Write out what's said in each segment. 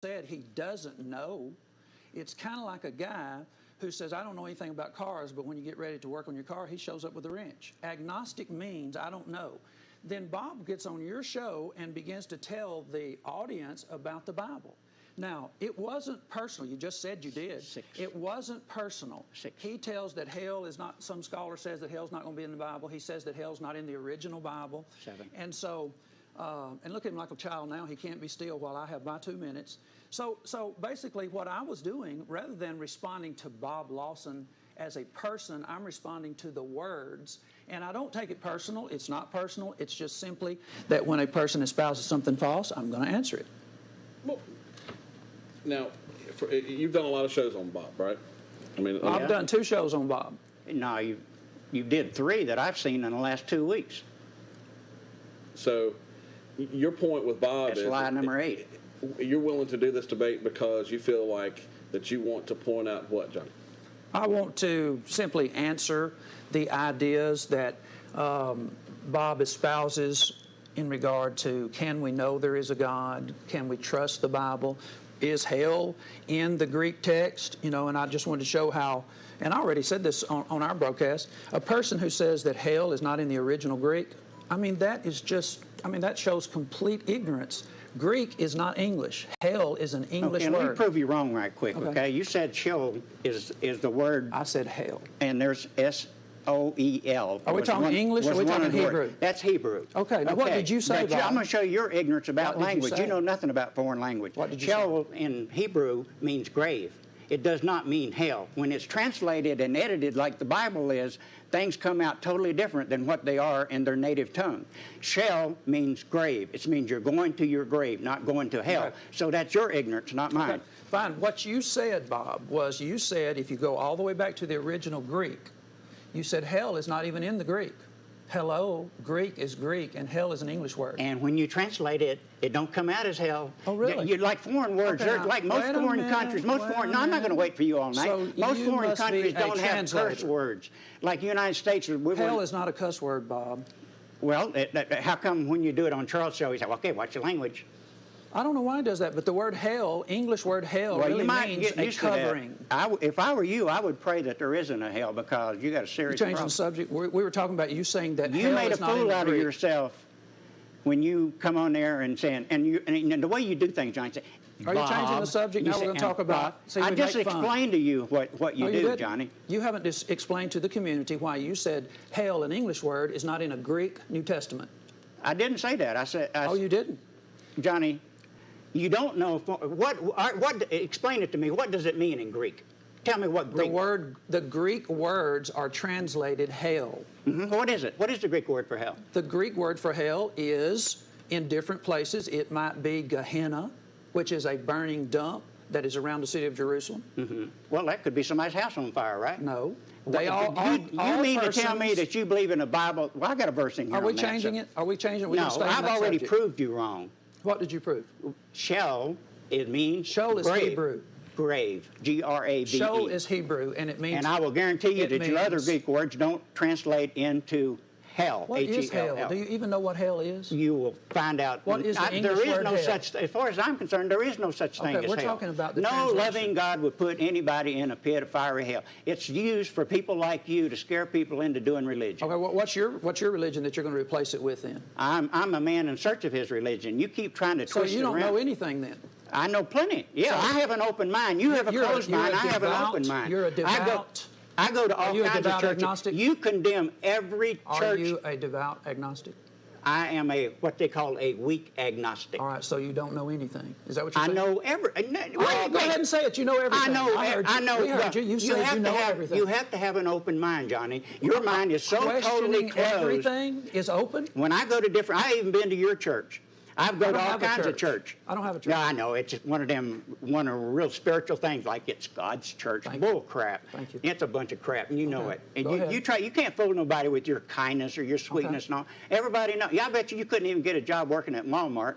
said he doesn't know. It's kind of like a guy who says, I don't know anything about cars, but when you get ready to work on your car, he shows up with a wrench. Agnostic means I don't know. Then Bob gets on your show and begins to tell the audience about the Bible. Now, it wasn't personal. You just said you did. 6. It wasn't personal. 6. He tells that hell is not, some scholar says that hell's not going to be in the Bible. He says that hell's not in the original Bible. 7. And so, and look at him like a child now. He can't be still while I have my 2 minutes. So basically what I was doing, rather than responding to Bob Lawson as a person, I'm responding to the words. And I don't take it personal. It's not personal. It's just simply that when a person espouses something false, I'm going to answer it. Well, now, you've done a lot of shows on Bob, right? I mean, I've done 2 shows on Bob. No, you did 3 that I've seen in the last 2 weeks. So your point with Bob That's is lie number 8. You're willing to do this debate because you feel like that you want to point out what, Johnny? I want to simply answer the ideas that Bob espouses in regard to, can we know there is a God? Can we trust the Bible? Is hell in the Greek text? You know, and I just wanted to show how, and I already said this on our broadcast, a person who says that hell is not in the original Greek, I mean, that is just, I mean, that shows complete ignorance. Greek is not English. Hell is an English word. Let me prove you wrong right quick, okay? You said sheol is the word. I said hell. And there's S-O-E-L. Are we talking English or are we talking Hebrew? That's Hebrew. Okay, now what did you say, Bob? I'm going to show you your ignorance about language. You know nothing about foreign language. What did you Sheol in Hebrew means grave. It does not mean hell. When it's translated and edited like the Bible is, things come out totally different than what they are in their native tongue. Sheol means grave. It means you're going to your grave, not going to hell. Okay. So that's your ignorance, not mine. Okay. Fine. What you said, Bob, was you said if you go all the way back to the original Greek, you said hell is not even in the Greek. Hello, Greek is Greek, and hell is an English word. And when you translate it, it don't come out as hell. Oh, really? You like foreign words. Okay, like most foreign countries, no, I'm not going to wait for you all night. So most foreign countries don't have translator. curse words. Like the United States. Hell is not a cuss word, Bob. Well, how come when you do it on Charles' show, he said, okay, watch your language? I don't know why he does that, but the word hell, English word hell, really means a covering. If I were you, I would pray that there isn't a hell because you got a serious problem. Changing the subject, we were talking about you saying that you hell made a is not in fool the out of Greek. yourself when you come on there and saying, and the way you do things, Johnny. Say, are you changing the subject? Now we're going to talk about. I just explained to you what you do, Johnny. You haven't just explained to the community why you said hell, an English word, is not in a Greek New Testament. I didn't say that. I said. Oh, you didn't, Johnny. You don't know what. Explain it to me. What does it mean in Greek? Tell me what Greek. The Greek words are translated hell. Mm-hmm. What is it? What is the Greek word for hell? The Greek word for hell is, in different places, it might be Gehenna, which is a burning dump that is around the city of Jerusalem. Mm-hmm. Well, that could be somebody's house on fire, right? No. You mean to tell me that you believe in the Bible? Well, I got a verse in here. Are we changing it? Are we changing it? No, I've already proved you wrong. What did you prove? Sheol, it means Sheol is grave. Hebrew. Grave, G-R-A-V-E. Sheol is Hebrew, and it means. And I will guarantee you that your other Greek words don't translate into hell. What is hell? Do you even know what hell is? You will find out. What is the English word hell? As far as I'm concerned, there is no such thing as hell. We're talking about the No translation. loving God would put anybody in a pit of fiery hell. It's used for people like you to scare people into doing religion. Okay, what's your religion that you're going to replace it with then? I'm a man in search of his religion. You keep trying to twist it around. So you don't know anything then? I know plenty. Yeah, I have an open mind. You have a closed mind. I have an open mind. You're a devout. I go to all kinds of churches. Agnostic? You condemn every church. Are you a devout agnostic? I am what they call a weak agnostic. All right, so you don't know anything. Is that what you're saying? I know every. Go ahead and say it. You know everything. I know. We heard you. You said you know everything. You have to have an open mind, Johnny. Your mind is so totally closed. Everything is open? When I go to different, I even been to your church. I've gone to all kinds of church. I don't have a church. No, I know. It's one of real spiritual things, like it's God's church. Bull crap. Thank you. It's a bunch of crap, and you know it. And you can't fool nobody with your kindness or your sweetness and all. Everybody knows. Yeah, I bet you couldn't even get a job working at Walmart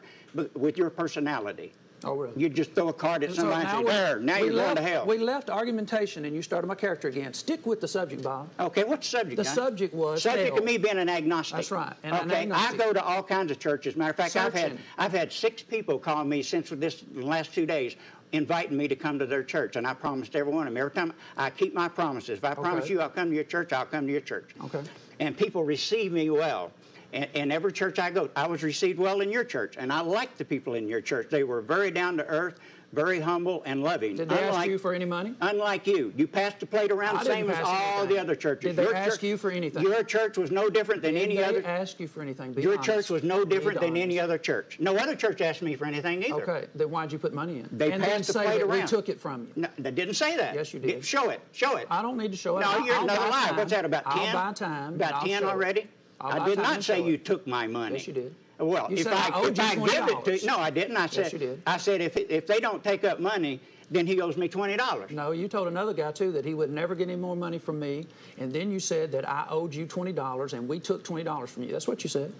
with your personality. Oh, really? You just throw a card at And somebody and say, there, now you're going to hell. We left argumentation, and you started my character again. Stick with the subject, Bob. Okay, what's the subject? The subject was subject hell. of me being an agnostic. That's right. And an okay, agnostic. I go to all kinds of churches. Matter of fact, Searching. I've had 6 people call me since the last 2 days, inviting me to come to their church, and I promised every one of them. Every time I keep my promises. If I promise you I'll come to your church, I'll come to your church. Okay. And people receive me well. And every church I go, I was received well in your church, and I like the people in your church. They were very down to earth, very humble and loving. Did they ask you for any money? Unlike you. You passed the plate around the same as all the other churches. Did they ask you for anything? Your church was no different than any other. Did they ask you for anything? Your church was no different than any other church. No other church asked me for anything either. Okay, then why'd you put money in? They and passed the say plate that around. We took it from you. No, they didn't say that. Yes, you did. Show it. Show it. I don't need to show it. No, you're I'll another buy lie. time. What's that, about 10? I'll buy time. About 10 already? I did not say you took my money. Yes, you did. Well, You if said I owed you give it to $20. you, no, I didn't. I said, Yes, you did. I said if they don't take up money, then he owes me $20. No, you told another guy, too, that he would never get any more money from me, and then you said that I owed you $20, and we took $20 from you. That's what you said.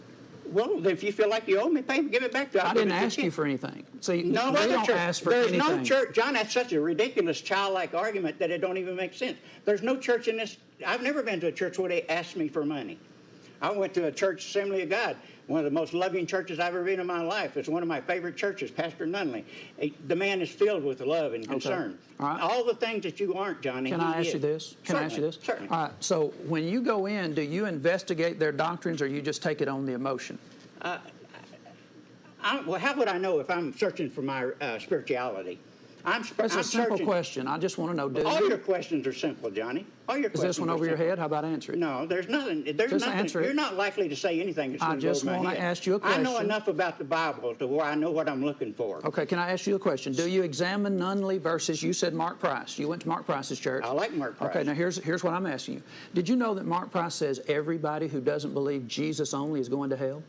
Well, if you feel like you owe me, pay, give it back to me. I didn't ask you for anything. See, no they other don't church. ask for There's anything. no church, John, that's such a ridiculous childlike argument that it don't even make sense. There's no church in this, I've never been to a church where they asked me for money. I went to a church, Assembly of God, one of the most loving churches I've ever been in my life. It's one of my favorite churches, Pastor Nunley. The man is filled with love and concern. All right. All the things that you aren't, Johnny. Can I ask you this? Can I ask you this? Certainly. All right, so when you go in, do you investigate their doctrines, or you just take it on the emotion? Well, how would I know if I'm searching for my spirituality? That's a simple question. I just want to know, do All you? your questions are simple, Johnny. All your Is questions this one are over your simple. head? How about answer it? No, there's nothing. There's Just nothing. answer it. You're not likely to say anything that's I going to go just over my want to head. ask you a I know question. enough about the Bible to where I know what I'm looking for. Okay, can I ask you a question? Do you examine Nunley versus, you said Mark Price. You went to Mark Price's church. I like Mark Price. Okay, now here's what I'm asking you. Did you know that Mark Price says everybody who doesn't believe Jesus only is going to hell?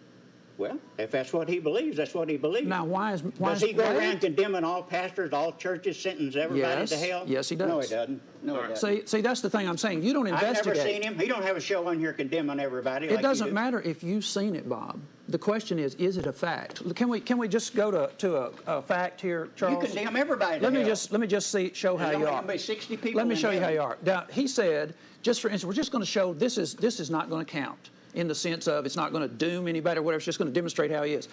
Well, if that's what he believes, that's what he believes. Now, does he go around condemning all pastors, all churches, sentencing everybody to hell? Yes, he does. No, he doesn't. No, he doesn't. See, that's the thing I'm saying. You don't investigate. I've never seen him. He don't have a show on here condemning everybody. It doesn't matter if you've seen it, Bob. The question is it a fact? Can we just go to a fact here, Charles? You condemn everybody to Let me hell. just show how There's you only are. gonna be 60 people Let me in show you how heaven. you are. Now, he said, just for instance, we're just going to show this is not going to count in the sense of it's not going to doom anybody or whatever. It's just going to demonstrate how he is.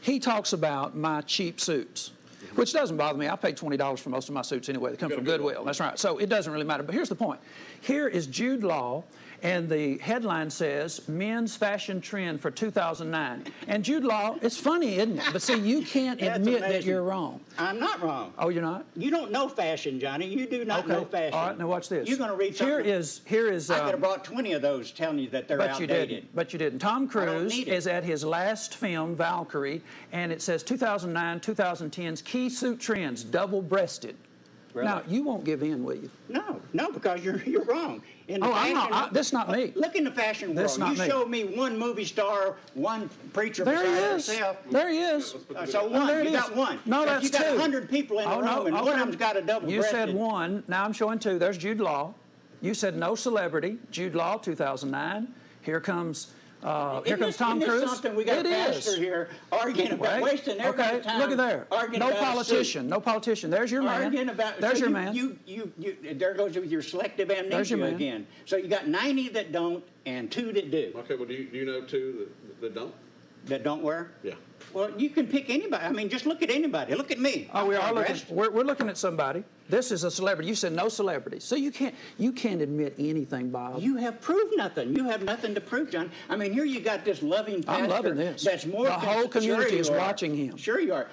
He talks about my cheap suits, which doesn't bother me. I pay $20 for most of my suits anyway. They come from Goodwill. That's right. So it doesn't really matter. But here's the point. Here is Jude Law, and the headline says, Men's Fashion Trend for 2009. And Jude Law, it's funny, isn't it? But see, you can't That's admit that amazing. you're wrong. I'm not wrong. Oh, you're not? You don't know fashion, Johnny. You do not know fashion. All right, now watch this. You're going to read something. Here is. I could have brought 20 of those telling you that they're But outdated. you didn't. Tom I don't Cruise need it. is at his last film, Valkyrie, and it says 2009, 2010's key suit trends, double-breasted. Really? Now, you won't give in, will you? No, because you're wrong. In the I'm not. fashion- This is not me. Look in the fashion This is world. not You me. showed me one movie star, one preacher There he beside is. herself. There he is. So No, one. there it You got is. one. No, If that's you got two. 100 people in the Oh, no, room, and one okay. of them's got a double. You said one. Now I'm showing two. There's Jude Law. You said no celebrity. Jude Law, 2009. Here comes Tom Cruise. Something we got It a pastor is. here arguing about Right? wasting everybody's Okay, time. look at there. Arguing No about a politician. suit. No politician. There's your man. Arguing about. There's so your you- man. You, there goes with your selective There's amnesia your man. again. So you got 90 that don't and 2 that do. Okay, well, do you know two that don't? That don't wear? Yeah. Well, you can pick anybody. I mean, just look at anybody. Look at me. Oh, we I'm are looking. dressed. We're looking at somebody. This is a celebrity. You said no celebrity, so you can't admit anything, Bob. You have proved nothing. You have nothing to prove, John. I mean, here you got this loving pastor. I'm loving this. That's more. The whole community Sure is you are. watching him. Sure you are.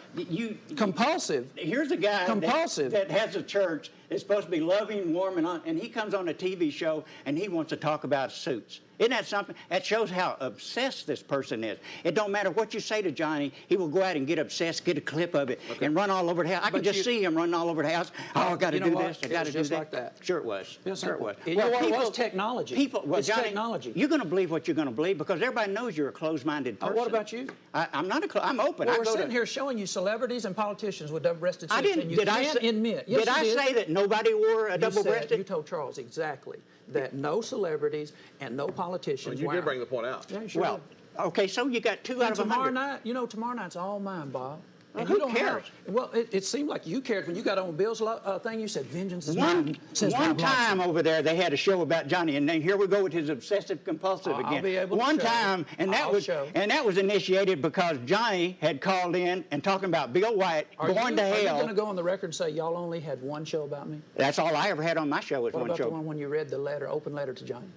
Compulsive. Here's a guy Compulsive. that has a church. It's supposed to be loving, warm, and he comes on a TV show and he wants to talk about suits. Isn't that something? That shows how obsessed this person is. It don't matter what you say to Johnny, he will go out and get obsessed, get a clip of it, and run all over the house. I can just see him running all over the house. Oh, I got to You know do what? this. I It got was to do just that. like that. Sure it was. Yes, sure it was. You know what it was? Technology. Well, It's Johnny, technology. You're going to believe what you're going to believe because everybody knows you're a closed-minded person. What about you? I'm not I'm open. Well, I we're go sitting to, here showing you celebrities and politicians with double-breasted suits, I didn't. and you Did I can't say, admit. Yes, did I you did. say that nobody wore a You double-breasted? You told Charles exactly that no celebrities and no politicians. Well, you wear did bring the point out. them. Yeah, sure Well, did. okay, so you got 2 out And of tomorrow 100. night, tomorrow night's all mine, Bob. And who you don't cares? Well, it seemed like you cared when you got on Bill's thing. You said, vengeance is One mine. Says Bob time Lawson. over there, they had a show about Johnny, and then here we go with his obsessive compulsive I'll again. be able to One show. time, and that I'll was initiated because Johnny had called in and talking about Bill White going to Are you hell. going to go on the record and say y'all only had one show about me? That's all I ever had on my show was What one about show. the one when you read the letter, open letter to Johnny?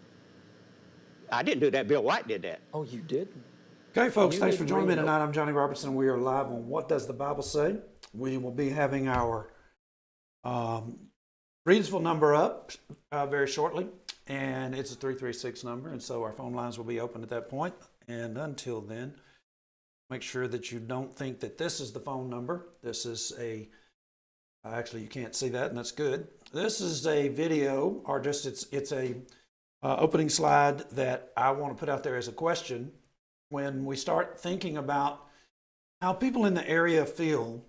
I didn't do that. Bill White did that. Oh, you did? Okay, folks, You thanks for didn't joining me read it. tonight. I'm Johnny Robertson. We are live on What Does the Bible Say? We will be having our Readsville number up very shortly, and it's a 336 number, and so our phone lines will be open at that point. And until then, make sure that you don't think that this is the phone number. This is actually you can't see that, and that's good. This is a video, or just it's a opening slide that I want to put out there as a question. When we start thinking about how people in the area feel,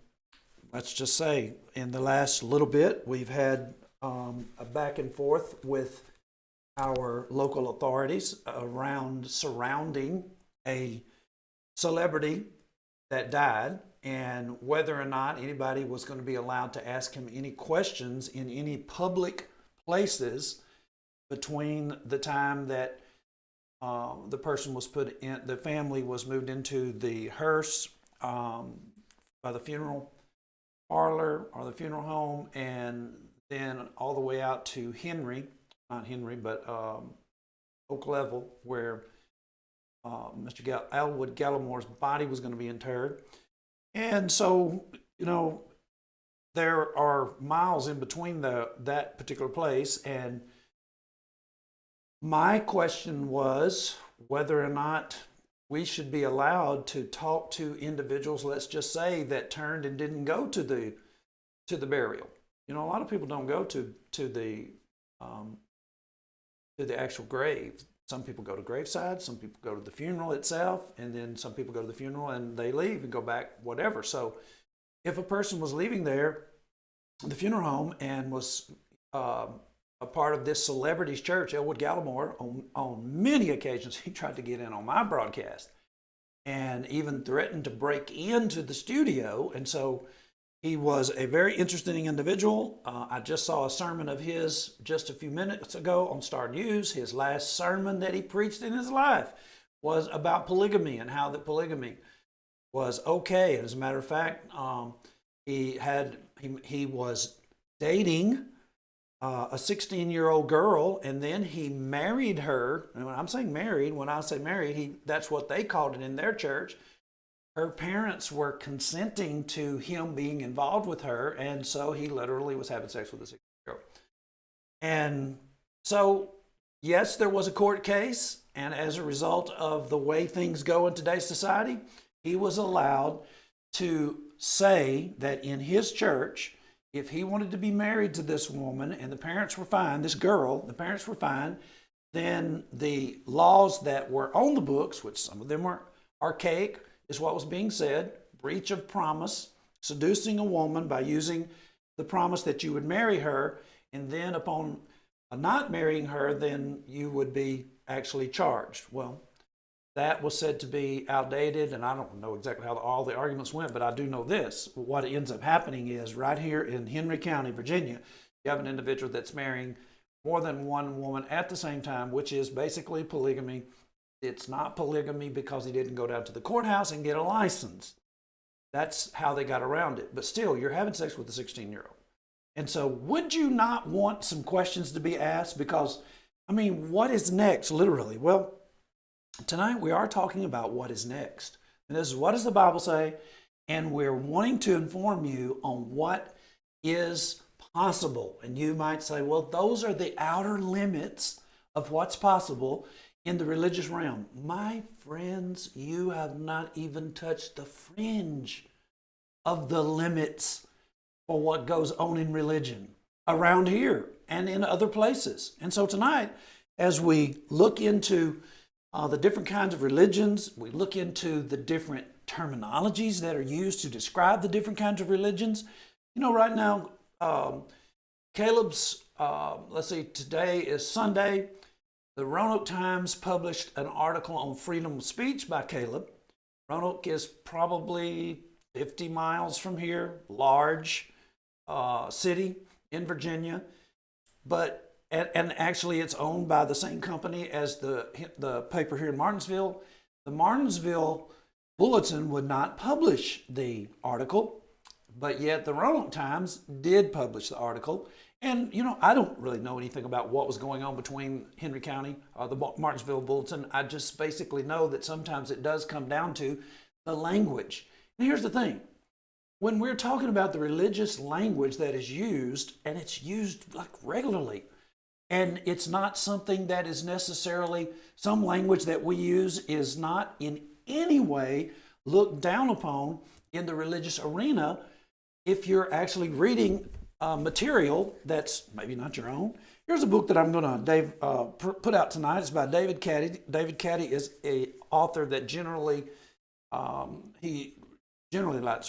let's just say in the last little bit, we've had a back and forth with our local authorities surrounding a celebrity that died, and whether or not anybody was going to be allowed to ask him any questions in any public places between the time that the person was put in, the family was moved into the hearse by the funeral parlor or the funeral home, and then all the way out to Oak Level, where Mr. Elwood Gallimore's body was going to be interred. And so, you know, there are miles in between that particular place, and my question was whether or not we should be allowed to talk to individuals, let's just say, that turned and didn't go to the burial. You know, a lot of people don't go to the actual grave. Some people go to graveside, some people go to the funeral itself, and then some people go to the funeral and they leave and go back, whatever. So if a person was leaving there, the funeral home, and was a part of this celebrity's church, Elwood Gallimore, on many occasions, he tried to get in on my broadcast and even threatened to break into the studio. And so he was a very interesting individual. I just saw a sermon of his just a few minutes ago on Star News. His last sermon that he preached in his life was about polygamy and how that polygamy was okay. As a matter of fact, he was dating a 16-year-old girl, and then he married her. And when I'm saying married, when I say married, that's what they called it in their church. Her parents were consenting to him being involved with her, and so he literally was having sex with a 16-year-old. And so, yes, there was a court case, and as a result of the way things go in today's society, he was allowed to say that in his church, if he wanted to be married to this woman and the parents were fine, this girl, the parents were fine, then the laws that were on the books, which some of them were archaic, is what was being said: breach of promise, seducing a woman by using the promise that you would marry her, and then upon not marrying her, then you would be actually charged. Well, that was said to be outdated, and I don't know exactly how all the arguments went, but I do know this. What ends up happening is right here in Henry County, Virginia, you have an individual that's marrying more than one woman at the same time, which is basically polygamy. It's not polygamy because he didn't go down to the courthouse and get a license. That's how they got around it. But still, you're having sex with a 16-year-old. And so would you not want some questions to be asked? Because, I mean, what is next, literally? Well, tonight we are talking about what is next. And this is What Does the Bible Say? And we're wanting to inform you on what is possible. And you might say, well, those are the outer limits of what's possible in the religious realm. My friends, you have not even touched the fringe of the limits for what goes on in religion around here and in other places. And so tonight, as we look into the different kinds of religions, we look into the different terminologies that are used to describe the different kinds of religions. You know, right now, Caleb's, let's see, today is Sunday. The Roanoke Times published an article on freedom of speech by Caleb. Roanoke is probably 50 miles from here, large city in Virginia, but and actually it's owned by the same company as the paper here in Martinsville. The Martinsville Bulletin would not publish the article, but yet the Roanoke Times did publish the article. And, I don't really know anything about what was going on between Henry County or the Martinsville Bulletin. I just basically know that sometimes it does come down to the language. And here's the thing. When we're talking about the religious language that is used, and it's used like regularly, and it's not something that is necessarily, some language that we use is not in any way looked down upon in the religious arena if you're actually reading material that's maybe not your own. Here's a book that I'm going to put out tonight. It's by David Caddy. David Caddy is an author that generally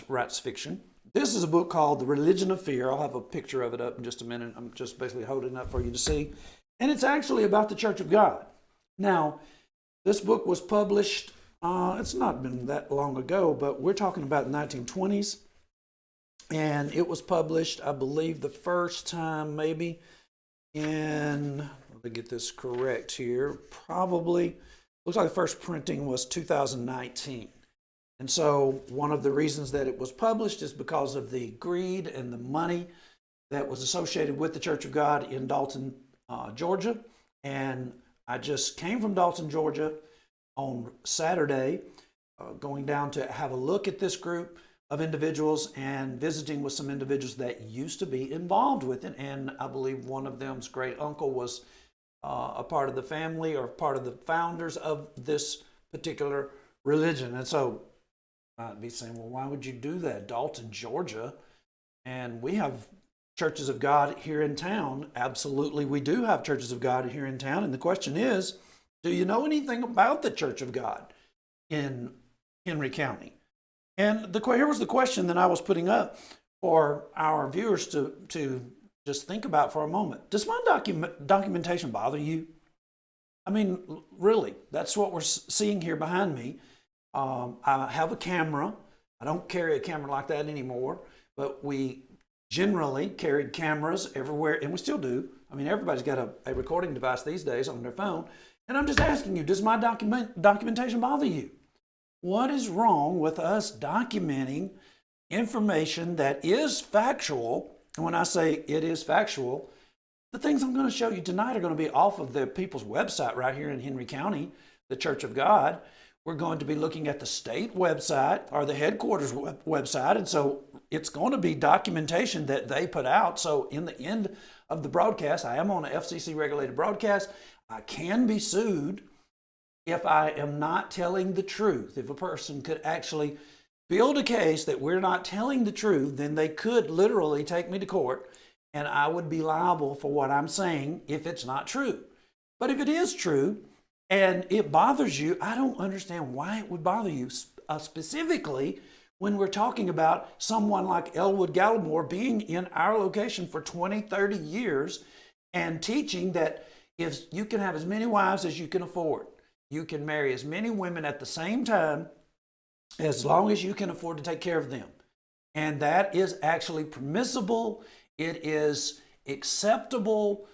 writes fiction. This is a book called The Religion of Fear. I'll have a picture of it up in just a minute. I'm just basically holding it up for you to see. And it's actually about the Church of God. Now, this book was published, it's not been that long ago, but we're talking about the 1920s. And it was published, I believe, the first time maybe in, let me get this correct here, probably, looks like the first printing was 2019. And so one of the reasons that it was published is because of the greed and the money that was associated with the Church of God in Dalton, Georgia. And I just came from Dalton, Georgia on Saturday, going down to have a look at this group of individuals and visiting with some individuals that used to be involved with it. And I believe one of them's great uncle was a part of the family or part of the founders of this particular religion. And so I'd be saying, well, why would you do that? Dalton, Georgia, and we have churches of God here in town. Absolutely, we do have churches of God here in town. And the question is, do you know anything about the Church of God in Henry County? And here was the question that I was putting up for our viewers to just think about for a moment. Does my documentation bother you? I mean, really, that's what we're seeing here behind me. I have a camera. I don't carry a camera like that anymore, but we generally carried cameras everywhere, and we still do. I mean, everybody's got a recording device these days on their phone. And I'm just asking you, does my documentation bother you? What is wrong with us documenting information that is factual? And when I say it is factual, the things I'm going to show you tonight are going to be off of the people's website right here in Henry County, the Church of God. We're going to be looking at the state website or the headquarters website. And so it's going to be documentation that they put out. So in the end of the broadcast, I am on an FCC regulated broadcast. I can be sued if I am not telling the truth. If a person could actually build a case that we're not telling the truth, then they could literally take me to court and I would be liable for what I'm saying if it's not true. But if it is true and it bothers you, I don't understand why it would bother you, specifically when we're talking about someone like Elwood Gallimore being in our location for 20, 30 years and teaching that if you can have as many wives as you can afford, you can marry as many women at the same time as long as you can afford to take care of them. And that is actually permissible. It is acceptable.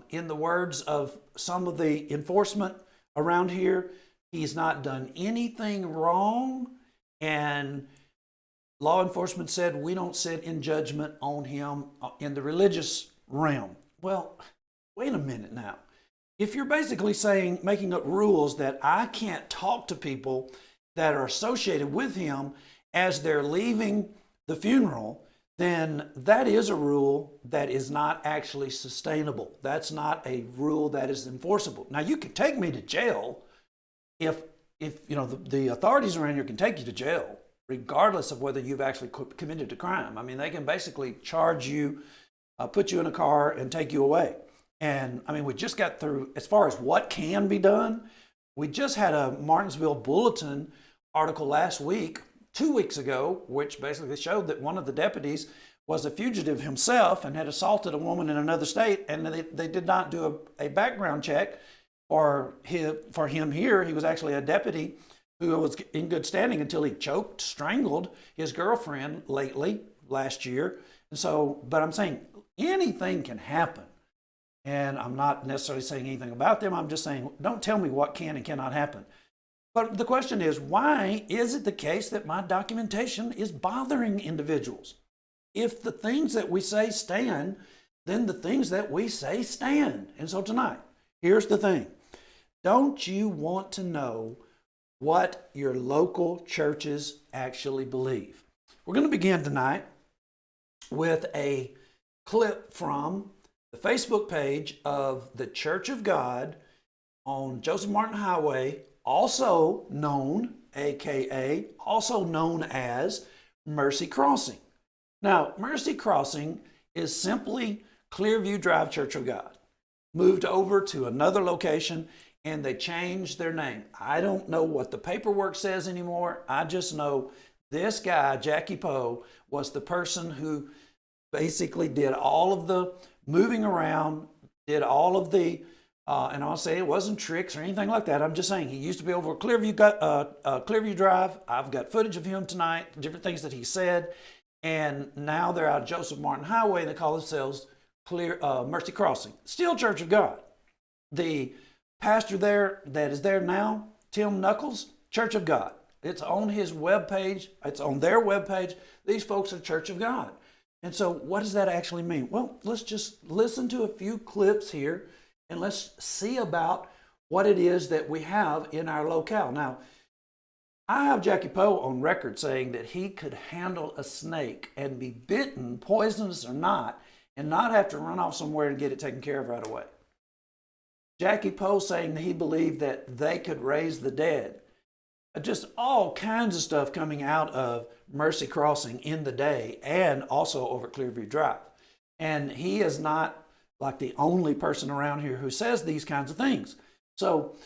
In the words of some of the enforcement around here, he's not done anything wrong. And law enforcement said we don't sit in judgment on him in the religious realm. Well, wait a minute now. If you're basically saying, making up rules that I can't talk to people that are associated with him as they're leaving the funeral, then that is a rule that is not actually sustainable. That's not a rule that is enforceable. Now, you can take me to jail if you know the authorities around here can take you to jail, regardless of whether you've actually committed a crime. I mean, they can basically charge you, put you in a car, and take you away. And I mean, we just got through, as far as what can be done, we just had a Martinsville Bulletin article last week, 2 weeks ago, which basically showed that one of the deputies was a fugitive himself and had assaulted a woman in another state, and they did not do a background check for him here. He was actually a deputy who was in good standing until he strangled his girlfriend last year. And so, but I'm saying anything can happen. And I'm not necessarily saying anything about them. I'm just saying, don't tell me what can and cannot happen. But the question is, why is it the case that my documentation is bothering individuals? If the things that we say stand, then the things that we say stand. And so tonight, here's the thing. Don't you want to know what your local churches actually believe? We're going to begin tonight with a clip from the Facebook page of the Church of God on Joseph Martin Highway, also known as Mercy Crossing. Now, Mercy Crossing is simply Clearview Drive Church of God. Moved over to another location and they changed their name. I don't know what the paperwork says anymore. I just know this guy, Jackie Poe, was the person who basically did all of the moving around, did all of the, and I'll say it wasn't tricks or anything like that. I'm just saying he used to be over Clearview Drive. I've got footage of him tonight, different things that he said. And now they're out of Joseph Martin Highway. They call themselves Mercy Crossing. Still Church of God. The pastor there that is there now, Tim Knuckles, Church of God. It's on his webpage. It's on their webpage. These folks are Church of God. And so what does that actually mean? Well, let's just listen to a few clips here and let's see about what it is that we have in our locale. Now, I have Jackie Poe on record saying that he could handle a snake and be bitten, poisonous or not, and not have to run off somewhere and get it taken care of right away. Jackie Poe saying that he believed that they could raise the dead. Just all kinds of stuff coming out of Mercy Crossing in the day and also over Clearview Drive. And he is not like the only person around here who says these kinds of things. So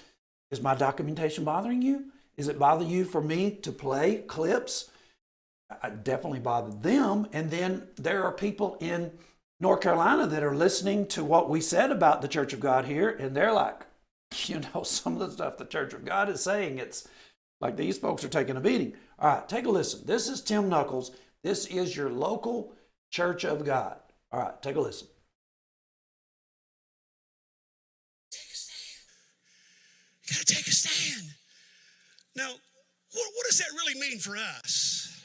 is my documentation bothering you? Is it bother you for me to play clips? I definitely bothered them. And then there are people in North Carolina that are listening to what we said about the Church of God here. And they're like, some of the stuff the Church of God is saying, it's like these folks are taking a beating. All right, take a listen. This is Tim Knuckles. This is your local Church of God. All right, take a listen. Take a stand. You got to take a stand. Now, what does that really mean for us?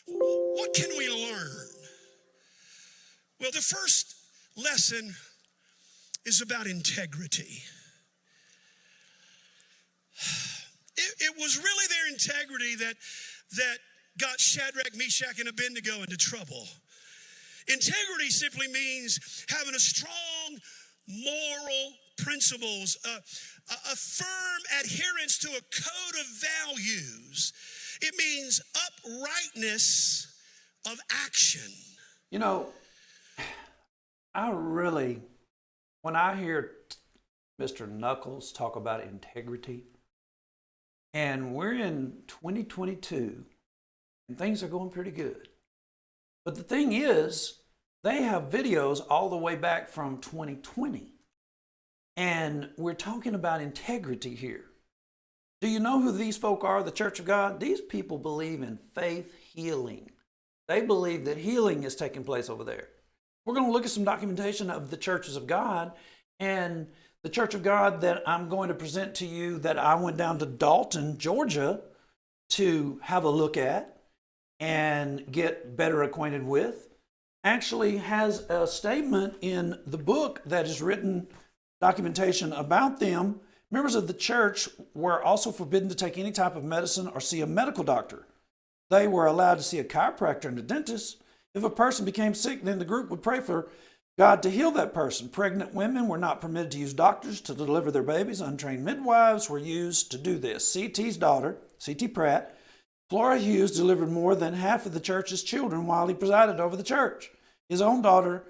What can we learn? Well, the first lesson is about integrity. It was really their integrity that got Shadrach, Meshach, and Abednego into trouble. Integrity simply means having a strong moral principles, a firm adherence to a code of values. It means uprightness of action. When I hear Mr. Knuckles talk about integrity, and we're in 2022, and things are going pretty good. But the thing is, they have videos all the way back from 2020. And we're talking about integrity here. Do you know who these folk are, the Church of God? These people believe in faith healing. They believe that healing is taking place over there. We're going to look at some documentation of the churches of God, and the Church of God that I'm going to present to you that I went down to Dalton, Georgia to have a look at and get better acquainted with, actually has a statement in the book that is written documentation about them. Members of the church were also forbidden to take any type of medicine or see a medical doctor. They were allowed to see a chiropractor and a dentist. If a person became sick, then the group would pray for God to heal that person. Pregnant women were not permitted to use doctors to deliver their babies. Untrained midwives were used to do this. C.T.'s daughter, C.T. Pratt, Flora Hughes, delivered more than half of the church's children while he presided over the church. His own daughter,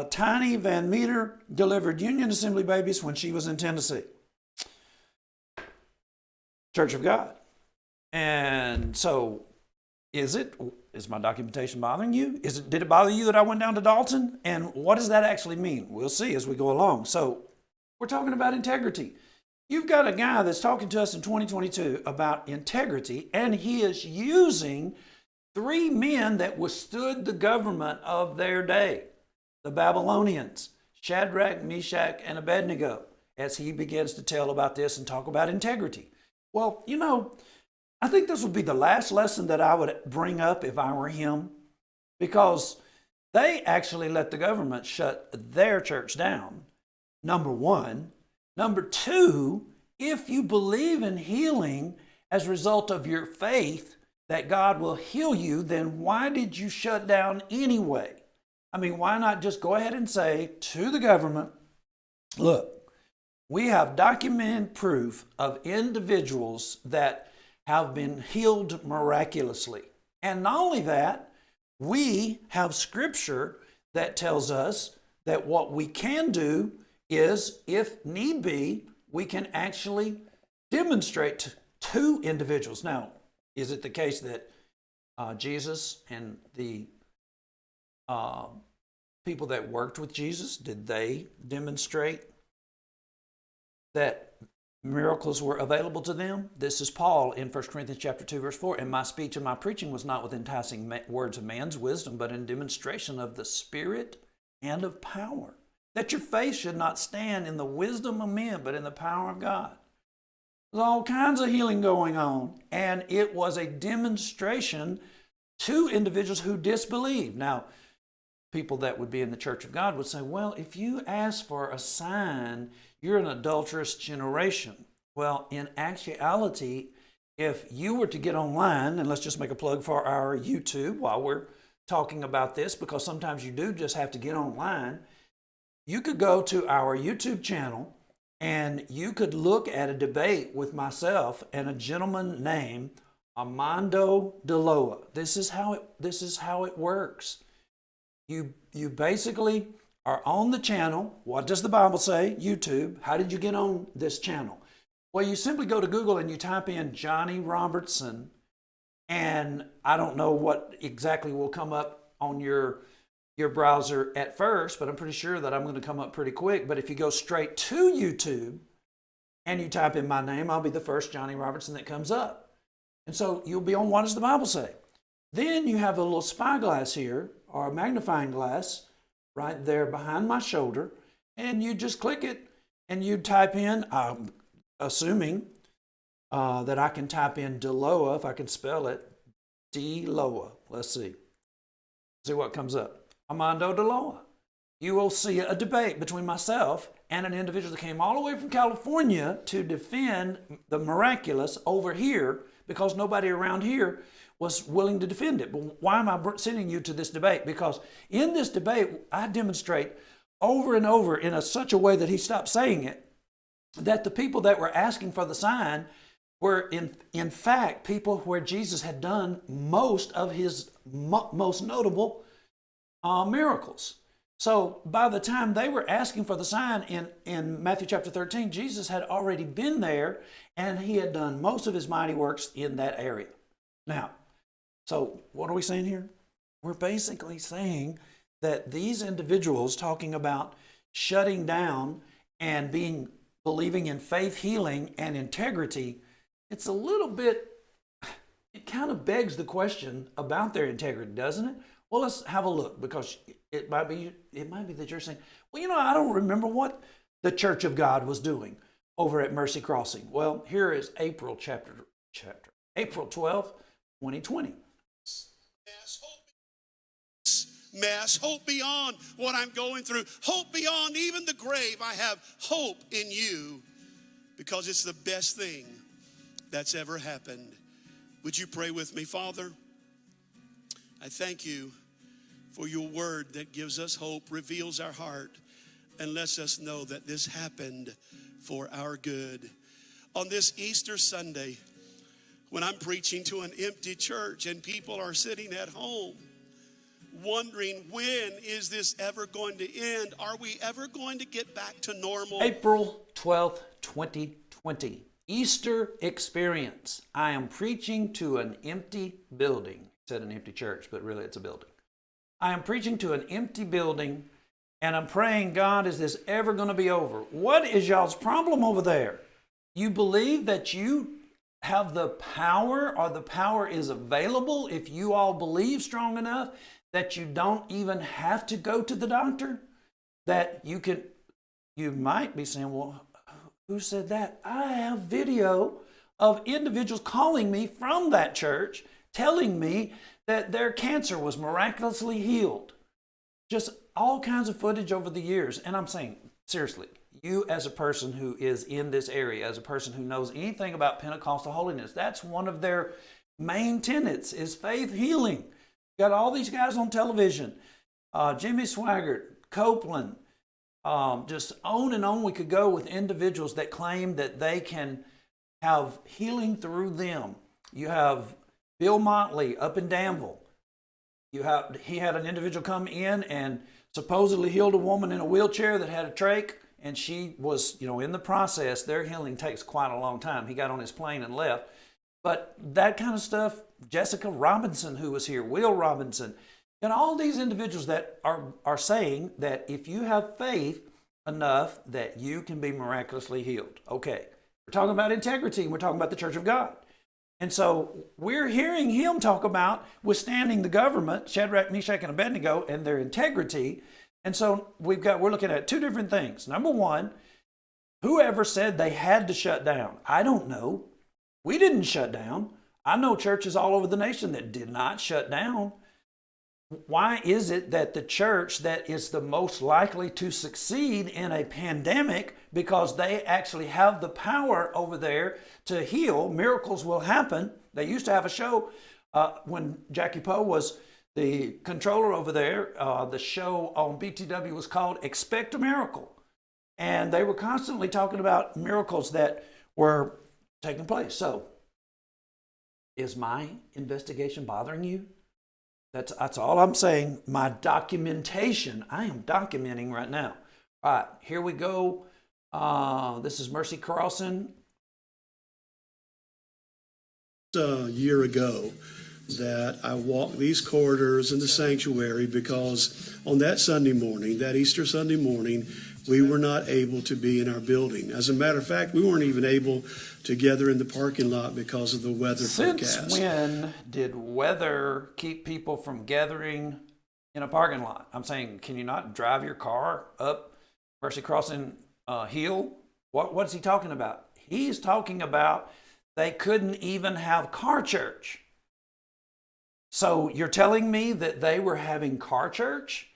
Tiny Van Meter, delivered Union Assembly babies when she was in Tennessee. Church of God. And so, is my documentation bothering you? Did it bother you that I went down to Dalton? And what does that actually mean? We'll see as we go along. So, we're talking about integrity. You've got a guy that's talking to us in 2022 about integrity, and he is using three men that withstood the government of their day, the Babylonians, Shadrach, Meshach, and Abednego, as he begins to tell about this and talk about integrity. Well, you know, I think this would be the last lesson that I would bring up if I were him, because they actually let the government shut their church down, number one. Number two, if you believe in healing as a result of your faith that God will heal you, then why did you shut down anyway? I mean, why not just go ahead and say to the government, look, we have documented proof of individuals that have been healed miraculously. And not only that, we have scripture that tells us that what we can do is, if need be, we can actually demonstrate to two individuals. Now, is it the case that Jesus and the people that worked with Jesus, did they demonstrate that miracles were available to them? This is Paul in 1 Corinthians chapter 2, verse 4. And my speech and my preaching was not with enticing words of man's wisdom, but in demonstration of the Spirit and of power, that your faith should not stand in the wisdom of men, but in the power of God. There's all kinds of healing going on, and it was a demonstration to individuals who disbelieved. Now, people that would be in the Church of God would say, well, if you ask for a sign, you're an adulterous generation. Well, in actuality, if you were to get online, and let's just make a plug for our YouTube while we're talking about this, because sometimes you do just have to get online, you could go to our YouTube channel and you could look at a debate with myself and a gentleman named Armando Deloa. This is how it works. You basically are on the channel. What does the Bible say? YouTube. How did you get on this channel? Well, you simply go to Google and you type in Johnny Robertson, and I don't know what exactly will come up on your browser at first, but I'm pretty sure that I'm going to come up pretty quick. But if you go straight to YouTube and you type in my name, I'll be the first Johnny Robertson that comes up. And so you'll be on What Does the Bible Say? Then you have a little spyglass here, or a magnifying glass right there behind my shoulder, and you just click it and you type in, assuming that I can type in Deloa, if I can spell it, Deloa. Let's see what comes up. Armando Deloa. You will see a debate between myself and an individual that came all the way from California to defend the miraculous over here, because nobody around here was willing to defend it. But why am I sending you to this debate? Because in this debate, I demonstrate over and over in such a way that he stopped saying it, that the people that were asking for the sign were in fact people where Jesus had done most of his most notable miracles. So by the time they were asking for the sign in Matthew chapter 13, Jesus had already been there and he had done most of his mighty works in that area. Now, so what are we saying here? We're basically saying that these individuals talking about shutting down and believing in faith, healing, and integrity, it's a little bit, it kind of begs the question about their integrity, doesn't it? Well, let's have a look, because it might be that you're saying, well, you know, I don't remember what the Church of God was doing over at Mercy Crossing. Well, here is April 12th, 2020. Mess, hope beyond what I'm going through, hope beyond even the grave. I have hope in you, because it's the best thing that's ever happened. Would you pray with me? Father, I thank you for your word that gives us hope, reveals our heart, and lets us know that this happened for our good. On this Easter Sunday, when I'm preaching to an empty church and people are sitting at home wondering, when is this ever going to end? Are we ever going to get back to normal? April 12th, 2020. Easter experience. I am preaching to an empty building. I said an empty church, but really it's a building. I am preaching to an empty building, and I'm praying, God, is this ever going to be over? What is y'all's problem over there? You believe that you have the power, or the power is available if you all believe strong enough that you don't even have to go to the doctor? That you might be saying, well, who said that? I have video of individuals calling me from that church telling me that their cancer was miraculously healed. Just all kinds of footage over the years. And I'm saying, seriously, you as a person who is in this area, as a person who knows anything about Pentecostal holiness, that's one of their main tenets is faith healing. You got all these guys on television, Jimmy Swaggart, Copeland, just on and on we could go with individuals that claim that they can have healing through them. You have Bill Motley up in Danville. He had an individual come in and supposedly healed a woman in a wheelchair that had a trach, and she was, in the process. Their healing takes quite a long time. He got on his plane and left. But that kind of stuff, Jessica Robinson, who was here, Will Robinson, and all these individuals that are saying that if you have faith enough that you can be miraculously healed. Okay, we're talking about integrity, and we're talking about the Church of God. And so we're hearing him talk about withstanding the government, Shadrach, Meshach, and Abednego, and their integrity. And so we're looking at two different things. Number one, whoever said they had to shut down? I don't know. We didn't shut down. I know churches all over the nation that did not shut down. Why is it that the church that is the most likely to succeed in a pandemic, because they actually have the power over there to heal, miracles will happen? They used to have a show when Jackie Poe was the controller over there. The show on BTW was called Expect a Miracle. And they were constantly talking about miracles that were taking place. So, is my investigation bothering you? That's all I'm saying. My documentation, I am documenting right now. All right, here we go. This is Mercy Carlson. A year ago that I walked these corridors in the sanctuary because on that Sunday morning, that Easter Sunday morning, we were not able to be in our building. As a matter of fact, we weren't even able to gather in the parking lot because of the weather forecast. Since when did weather keep people from gathering in a parking lot? I'm saying, can you not drive your car up Mercy Crossing Hill? What's he talking about? He's talking about they couldn't even have car church. So you're telling me that they were having car church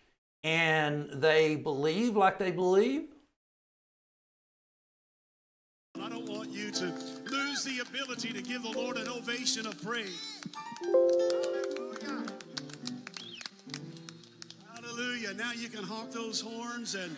and they believe like they believe? I don't want you to lose the ability to give the Lord an ovation of praise. Hallelujah. Hallelujah. Now you can honk those horns and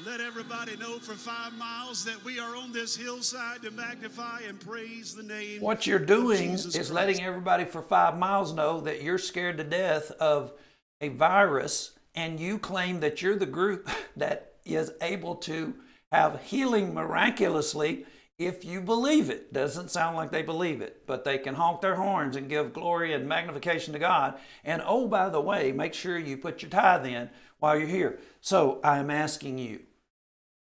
let everybody know for 5 miles that we are on this hillside to magnify and praise the name. What you're doing is Christ. Letting everybody for 5 miles know that you're scared to death of a virus, and you claim that you're the group that is able to have healing miraculously if you believe it. Doesn't sound like they believe it, but they can honk their horns and give glory and magnification to God. And oh, by the way, make sure you put your tithe in while you're here. So I'm asking you,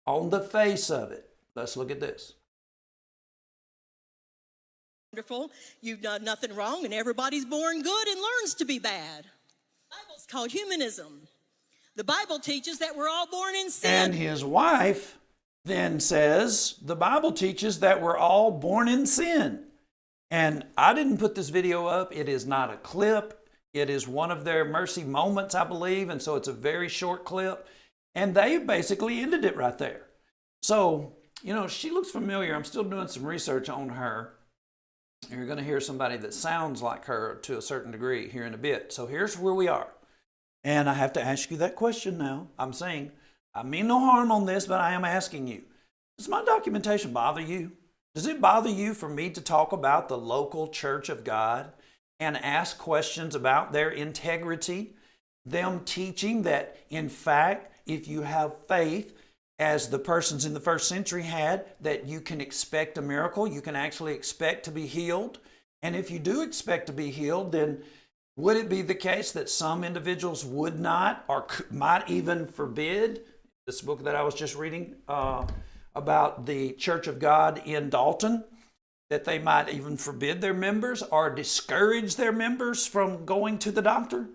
on the face of it, let's look at this. Wonderful. You've done nothing wrong, and everybody's born good and learns to be bad. The Bible's called humanism. The Bible teaches that we're all born in sin. And his wife then says, the Bible teaches that we're all born in sin. And I didn't put this video up. It is not a clip. It is one of their mercy moments, I believe. And so it's a very short clip. And they basically ended it right there. So, she looks familiar. I'm still doing some research on her. You're going to hear somebody that sounds like her to a certain degree here in a bit. So here's where we are. And I have to ask you that question now. I'm saying, I mean no harm on this, but I am asking you, does my documentation bother you? Does it bother you for me to talk about the local Church of God and ask questions about their integrity? Them teaching that, in fact, if you have faith, as the persons in the first century had, that you can expect a miracle, you can actually expect to be healed. And if you do expect to be healed, then would it be the case that some individuals would not or might even forbid? This book that I was just reading about the Church of God in Dalton, that they might even forbid their members or discourage their members from going to the doctor.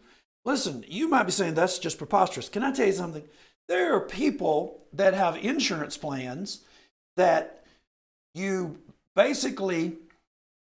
Listen, you might be saying that's just preposterous. Can I tell you something? There are people that have insurance plans that you basically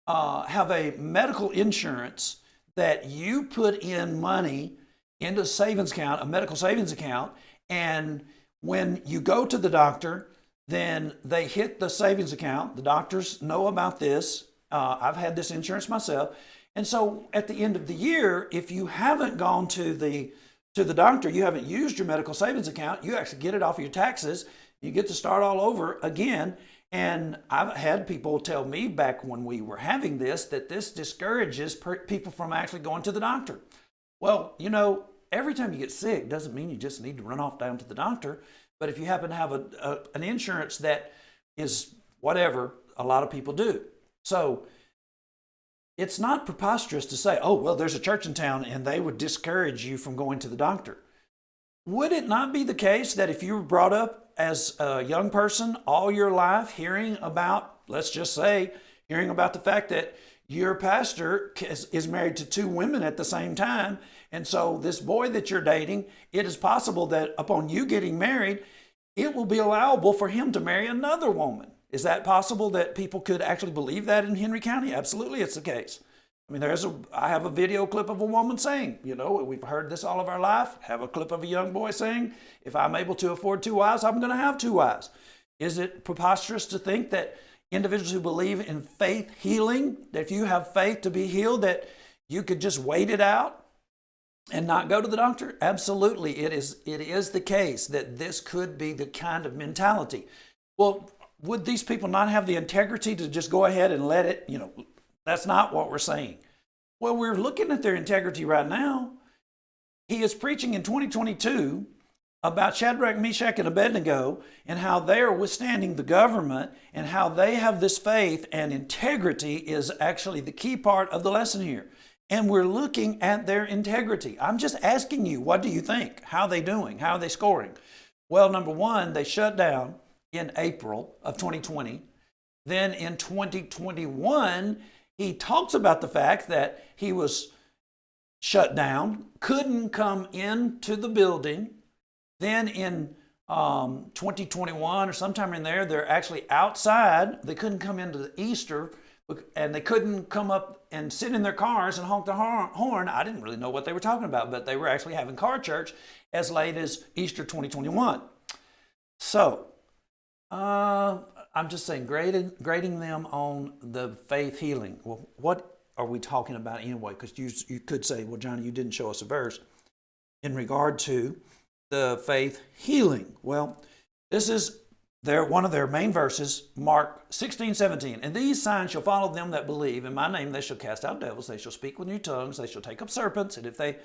have a medical insurance that you put in money into a savings account, a medical savings account, and when you go to the doctor, then they hit the savings account. The doctors know about this. I've had this insurance myself. And so at the end of the year, if you haven't gone to the doctor, you haven't used your medical savings account, you actually get it off of your taxes. You get to start all over again. And I've had people tell me back when we were having this, that this discourages people from actually going to the doctor. Well, you know, every time you get sick doesn't mean you just need to run off down to the doctor. But if you happen to have an insurance that is whatever, a lot of people do. So it's not preposterous to say, oh, well, there's a church in town and they would discourage you from going to the doctor. Would it not be the case that if you were brought up as a young person all your life hearing about, let's just say, hearing about the fact that your pastor is married to 2 women at the same time, and so this boy that you're dating, it is possible that upon you getting married, it will be allowable for him to marry another woman. Is that possible that people could actually believe that in Henry County? Absolutely, it's the case. I mean, I have a video clip of a woman saying, you know, we've heard this all of our life. Have a clip of a young boy saying, if I'm able to afford 2 wives, I'm going to have 2 wives. Is it preposterous to think that individuals who believe in faith healing, that if you have faith to be healed, that you could just wait it out and not go to the doctor? Absolutely, it is the case that this could be the kind of mentality. Well, would these people not have the integrity to just go ahead and let it, you know, that's not what we're saying. Well, we're looking at their integrity right now. He is preaching in 2022 about Shadrach, Meshach, and Abednego and how they are withstanding the government and how they have this faith, and integrity is actually the key part of the lesson here. And we're looking at their integrity. I'm just asking you, what do you think? How are they doing? How are they scoring? Well, number one, they shut down in April of 2020. Then in 2021, he talks about the fact that he was shut down, couldn't come into the building. Then in 2021 or sometime in there, they're actually outside. They couldn't come into the Easter, and they couldn't come up and sit in their cars and honk the horn. I didn't really know what they were talking about, but they were actually having car church as late as Easter 2021. So I'm just saying, grading them on the faith healing. Well, what are we talking about anyway? Because you could say, well, Johnny, you didn't show us a verse in regard to the faith healing. Well, this is one of their main verses, Mark 16:17. And these signs shall follow them that believe. In my name they shall cast out devils. They shall speak with new tongues. They shall take up serpents. And if they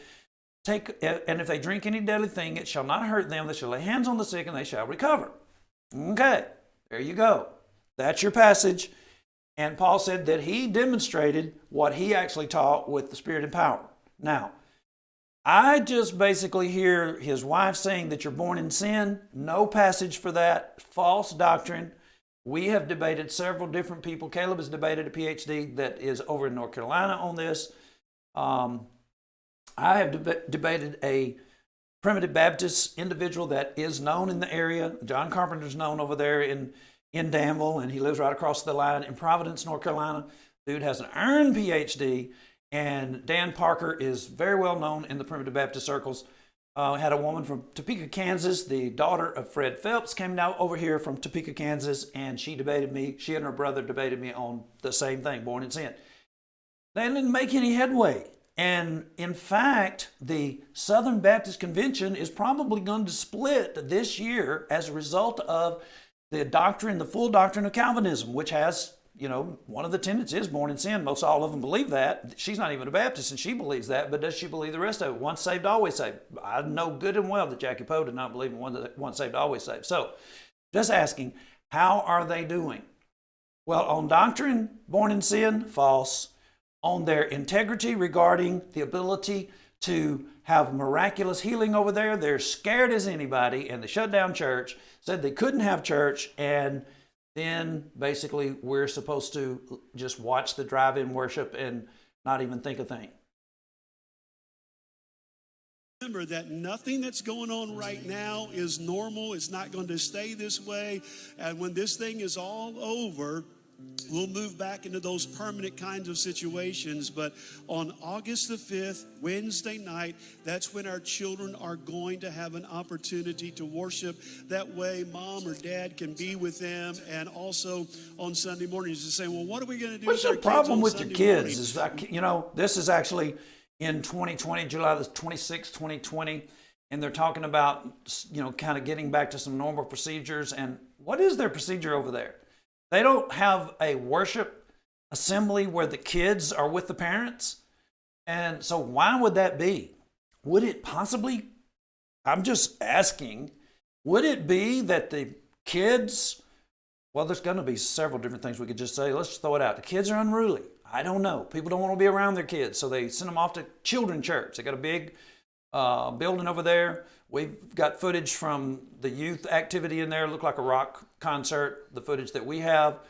drink any deadly thing, it shall not hurt them. They shall lay hands on the sick and they shall recover. Okay. There you go. That's your passage. And Paul said that he demonstrated what he actually taught with the Spirit and power. Now, I just basically hear his wife saying that you're born in sin. No passage for that. False doctrine. We have debated several different people. Caleb has debated a PhD that is over in North Carolina on this. I have debated a Primitive Baptist individual that is known in the area. John Carpenter's known over there in Danville, and he lives right across the line in Providence, North Carolina. Dude has an earned PhD, and Dan Parker is very well known in the Primitive Baptist circles. Had a woman from Topeka, Kansas, the daughter of Fred Phelps, came now over here from Topeka, Kansas, and she debated me. She and her brother debated me on the same thing, born in sin. They didn't make any headway. And in fact, the Southern Baptist Convention is probably going to split this year as a result of the doctrine, the full doctrine of Calvinism, which has, you know, one of the tenets is born in sin. Most all of them believe that. She's not even a Baptist and she believes that, but does she believe the rest of it? Once saved, always saved. I know good and well that Jackie Poe did not believe in once saved, always saved. So just asking, how are they doing? Well, on doctrine, born in sin, false. On their integrity regarding the ability to have miraculous healing over there. They're scared as anybody, and they shut down church, said they couldn't have church, and then basically we're supposed to just watch the drive-in worship and not even think a thing. Remember that nothing that's going on right now is normal. It's not going to stay this way. And when this thing is all over, we'll move back into those permanent kinds of situations. But on August the 5th, Wednesday night, that's when our children are going to have an opportunity to worship. That way, mom or dad can be with them. And also on Sunday mornings, to say, well, what are we going to do What's with the our problem kids with on your Sunday kids? morning? Is that, this is actually in 2020, July the 26th, 2020, and they're talking about, kind of getting back to some normal procedures. And what is their procedure over there? They don't have a worship assembly where the kids are with the parents. And so why would that be? Would it possibly, I'm just asking, would it be that the kids, well, there's going to be several different things we could just say. Let's just throw it out. The kids are unruly. I don't know. People don't want to be around their kids, so they send them off to children's church. They got a big building over there. We've got footage from the youth activity in there. Looked like a rock concert, the footage that we have.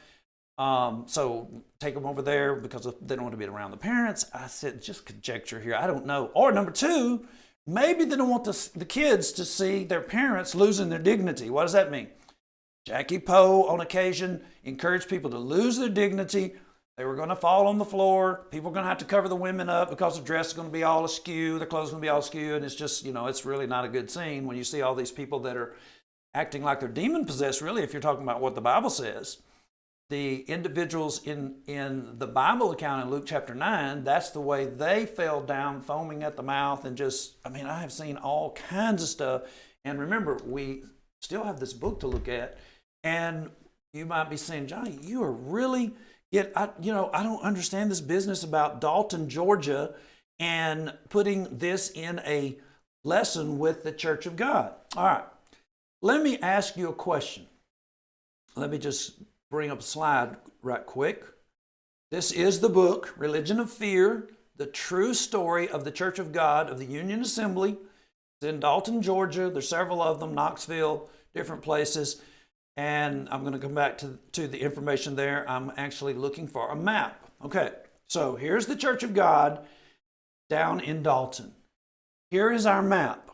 So take them over there because they don't want to be around the parents. I said, just conjecture here. I don't know. Or number two, maybe they don't want the kids to see their parents losing their dignity. What does that mean? Jackie Poe, on occasion, encouraged people to lose their dignity. They were going to fall on the floor. People were going to have to cover the women up because the dress is going to be all askew. Their clothes are going to be all askew. And it's just, it's really not a good scene when you see all these people that are acting like they're demon-possessed, really, if you're talking about what the Bible says. The individuals in the Bible account in Luke chapter 9, that's the way they fell down, foaming at the mouth, and just, I have seen all kinds of stuff. And remember, we still have this book to look at. And you might be saying, Johnny, you are really... Yet, I don't understand this business about Dalton, Georgia, and putting this in a lesson with the Church of God. All right, let me ask you a question. Let me just bring up a slide right quick. This is the book, Religion of Fear, the true story of the Church of God of the Union Assembly. It's in Dalton, Georgia. There's several of them, Knoxville, different places. And I'm going to come back to the information there. I'm actually looking for a map. Okay, so here's the Church of God down in Dalton. Here is our map.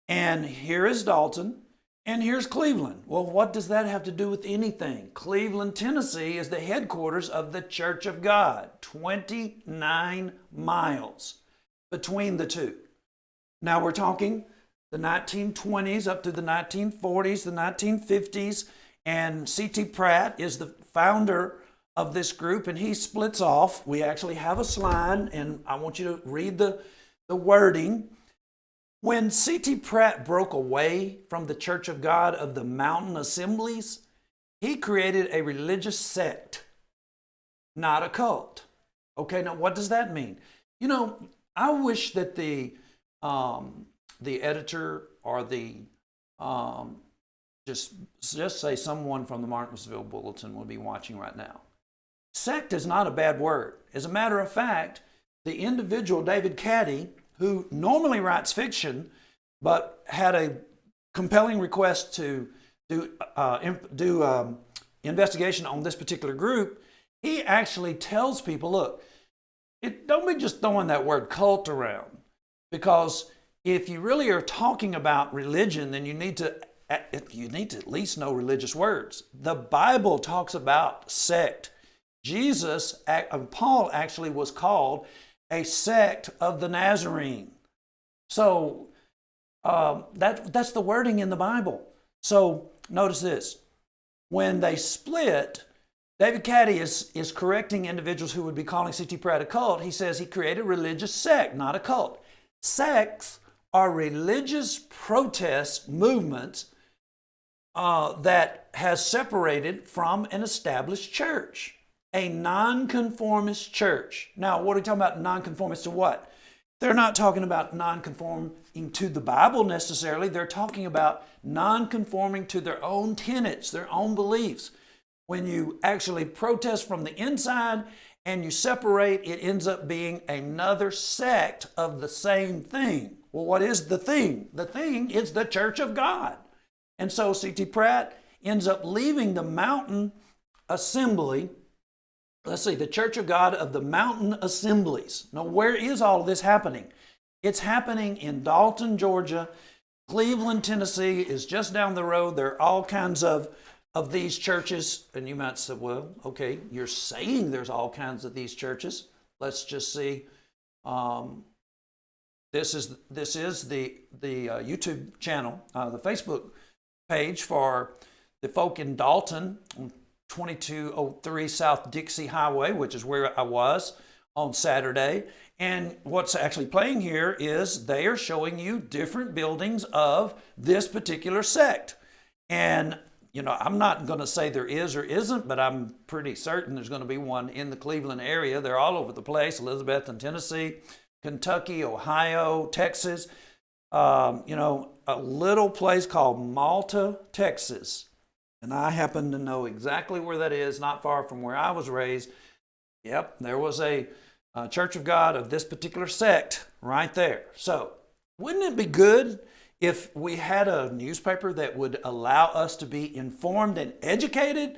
And here is Dalton. And here's Cleveland. Well, what does that have to do with anything? Cleveland, Tennessee is the headquarters of the Church of God. 29 miles between the two. Now we're talking the 1920s up to the 1940s, the 1950s, and C.T. Pratt is the founder of this group, and he splits off. We actually have a slide, and I want you to read the wording. When C.T. Pratt broke away from the Church of God of the Mountain Assemblies, he created a religious sect, not a cult. Okay, now what does that mean? I wish that the editor or the just say someone from the Martinsville Bulletin would be watching right now. Sect is not a bad word. As a matter of fact, the individual David Caddy, who normally writes fiction, but had a compelling request to do investigation on this particular group, he actually tells people, look, don't be just throwing that word cult around, because if you really are talking about religion, then you need to at least know religious words. The Bible talks about sect. Paul actually was called a sect of the Nazarene. So that's the wording in the Bible. So notice this. When they split, David Caddy is correcting individuals who would be calling C.T. Pratt a cult. He says he created a religious sect, not a cult. Sects are religious protest movements that has separated from an established church, a nonconformist church. Now, what are we talking about nonconformist to what? They're not talking about nonconforming to the Bible necessarily. They're talking about nonconforming to their own tenets, their own beliefs. When you actually protest from the inside and you separate, it ends up being another sect of the same thing. Well, what is the thing? The thing is the Church of God. And so C.T. Pratt ends up leaving the mountain assembly. Let's see, the Church of God of the Mountain Assemblies. Now, where is all of this happening? It's happening in Dalton, Georgia. Cleveland, Tennessee is just down the road. There are all kinds of these churches. And you might say, well, okay, you're saying there's all kinds of these churches. Let's just see. This is the YouTube channel, the Facebook page for the folk in Dalton, 2203 South Dixie Highway, which is where I was on Saturday. And what's actually playing here is they are showing you different buildings of this particular sect. And, you know, I'm not going to say there is or isn't, but I'm pretty certain there's going to be one in the Cleveland area. They're all over the place, Elizabethton, Tennessee, Kentucky, Ohio, Texas. You know, a little place called Malta, Texas. And I happen to know exactly where that is, not far from where I was raised. Yep, there was a Church of God of this particular sect right there. So, wouldn't it be good if we had a newspaper that would allow us to be informed and educated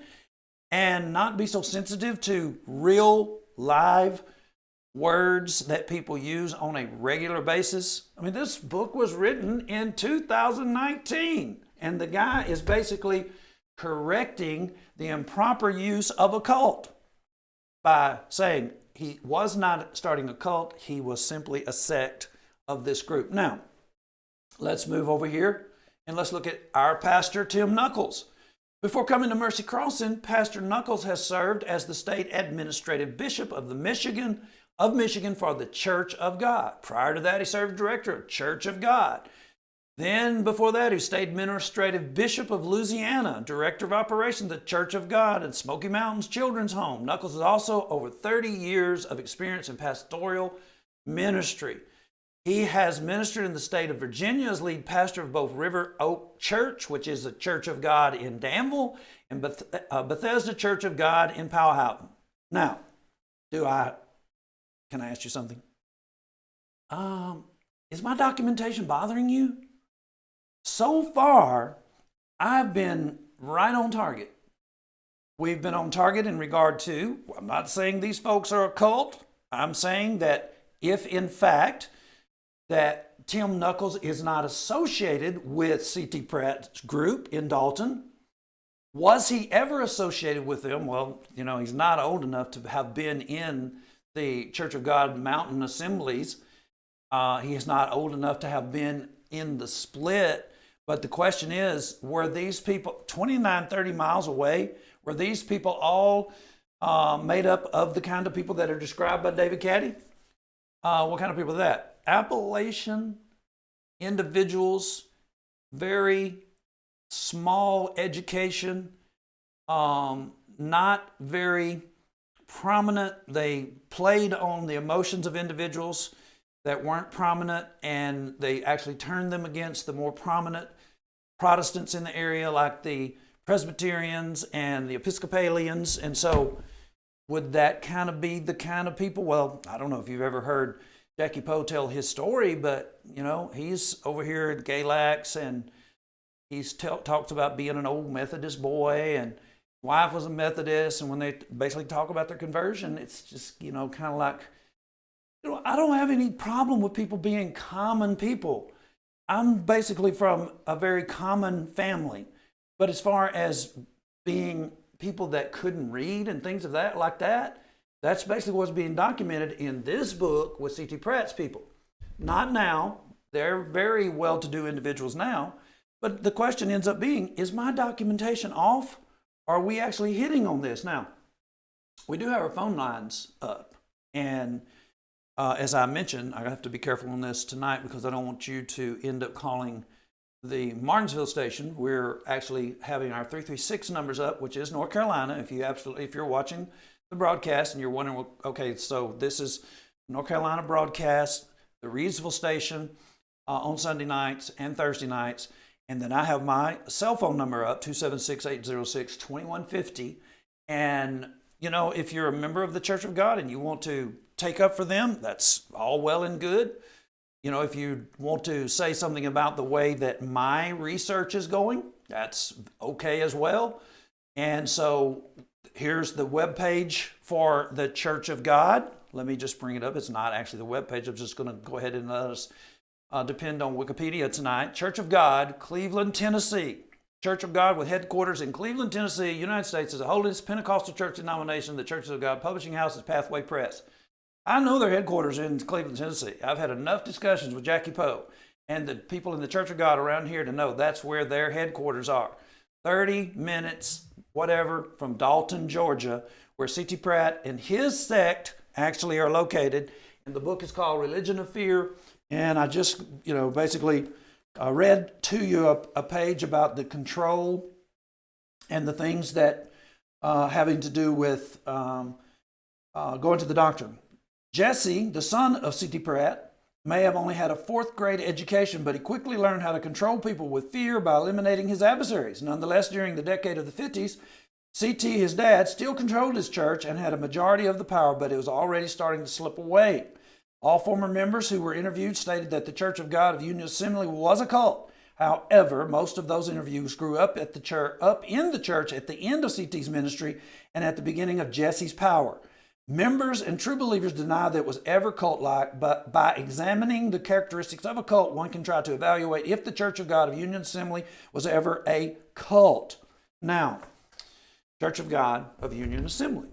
and not be so sensitive to real, live words that people use on a regular basis? I mean, this book was written in 2019, and the guy is basically correcting the improper use of a cult by saying he was not starting a cult, he was simply a sect of this group. Now, let's move over here and let's look at our pastor, Tim Knuckles. Before coming to Mercy Crossing, Pastor Knuckles has served as the state administrative bishop of Michigan for the Church of God. Prior to that, he served director of Church of God. Then, before that, he stayed administrative bishop of Louisiana, director of operations at Church of God and Smoky Mountains Children's Home. Knuckles has also over 30 years of experience in pastoral ministry. He has ministered in the state of Virginia as lead pastor of both River Oak Church, which is a Church of God in Danville, and Bethesda Church of God in Powhatan. Now, can I ask you something? Is my documentation bothering you? So far, I've been right on target. We've been on target in regard to, I'm not saying these folks are a cult. I'm saying that if in fact that Tim Knuckles is not associated with C.T. Pratt's group in Dalton, was he ever associated with them? Well, you know, he's not old enough to have been in the Church of God Mountain Assemblies. He is not old enough to have been in the split. But the question is, were these people 29, 30 miles away? Were these people all made up of the kind of people that are described by David Caddy? What kind of people are that? Appalachian individuals, very small education, not very prominent. They played on the emotions of individuals that weren't prominent, and they actually turned them against the more prominent Protestants in the area, like the Presbyterians and the Episcopalians. And so would that kind of be the kind of people? Well, I don't know if you've ever heard Jackie Poe tell his story, but, you know, he's over here at Galax, and he's talked about being an old Methodist boy, and wife was a Methodist, and when they basically talk about their conversion, it's just, you know, kind of like, you know, I don't have any problem with people being common people. I'm basically from a very common family. But as far as being people that couldn't read and things of that like that, that's basically what's being documented in this book with C.T. Pratt's people. Not now. They're very well-to-do individuals now. But the question ends up being, is my documentation off? Are we actually hitting on this? Now, we do have our phone lines up. And as I mentioned, I have to be careful on this tonight because I don't want you to end up calling the Martinsville station. We're actually having our 336 numbers up, which is North Carolina. If you're watching the broadcast and you're wondering, well, okay, so this is North Carolina broadcast, the Reedsville station on Sunday nights and Thursday nights. And then I have my cell phone number up, 276-806-2150. And if you're a member of the Church of God and you want to take up for them, that's all well and good. If you want to say something about the way that my research is going, that's okay as well. And so here's the webpage for the Church of God. Let me just bring it up. It's not actually the webpage. I'm just going to go ahead and let us depend on Wikipedia tonight. Church of God, Cleveland, Tennessee. Church of God with headquarters in Cleveland, Tennessee, United States, is a holiness Pentecostal church denomination. The Church of God publishing house is Pathway Press. I know their headquarters in Cleveland, Tennessee. I've had enough discussions with Jackie Poe and the people in the Church of God around here to know that's where their headquarters are. 30 minutes, whatever, from Dalton, Georgia, where C.T. Pratt and his sect actually are located. And the book is called Religion of Fear. And I just, basically read to you a page about the control and the things that having to do with going to the doctrine. Jesse, the son of C.T. Pratt, may have only had a 4th grade education, but he quickly learned how to control people with fear by eliminating his adversaries. Nonetheless, during the decade of the 50s, C.T., his dad, still controlled his church and had a majority of the power, but it was already starting to slip away. All former members who were interviewed stated that the Church of God of Union Assembly was a cult. However, most of those interviews grew up in the church at the end of C.T.'s ministry and at the beginning of Jesse's power. Members and true believers deny that it was ever cult-like, but by examining the characteristics of a cult, one can try to evaluate if the Church of God of Union Assembly was ever a cult. Now, Church of God of Union Assembly,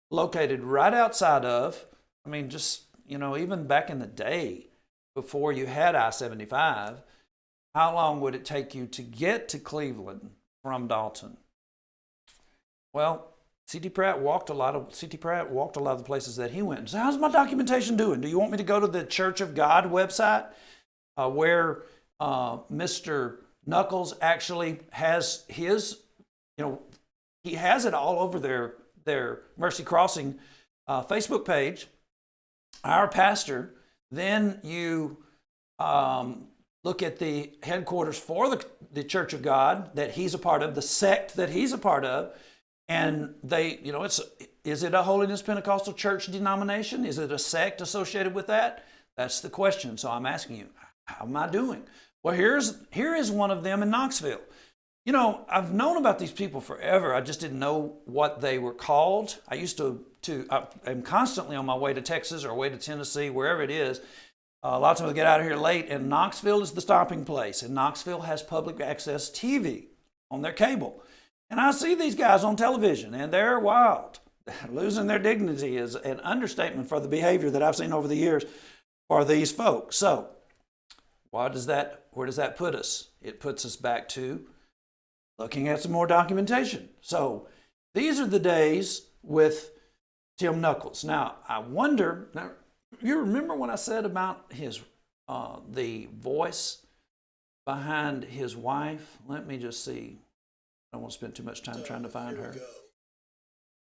located right outside of, even back in the day, before you had I-75, how long would it take you to get to Cleveland from Dalton? Well, C.T. Pratt walked a lot of the places that he went. So how's my documentation doing? Do you want me to go to the Church of God website where Mr. Knuckles actually has his, he has it all over their Mercy Crossing Facebook page. Our pastor, then you look at the headquarters for the Church of God that he's a part of, the sect that he's a part of, and they, is it a Holiness Pentecostal church denomination? Is it a sect associated with that? That's the question. So I'm asking you, how am I doing? Well, here is one of them in Knoxville. I've known about these people forever. I just didn't know what they were called. I used I'm constantly on my way to Texas or way to Tennessee, wherever it is. A lot of times I get out of here late, and Knoxville is the stopping place. And Knoxville has public access TV on their cable. And I see these guys on television, and they're wild. Losing their dignity is an understatement for the behavior that I've seen over the years for these folks. So, where does that put us? It puts us back to looking at some more documentation. So, these are the days with Tim Knuckles. Now, I wonder, you remember what I said about his the voice behind his wife? Let me just see. I don't want to spend too much time trying to find her.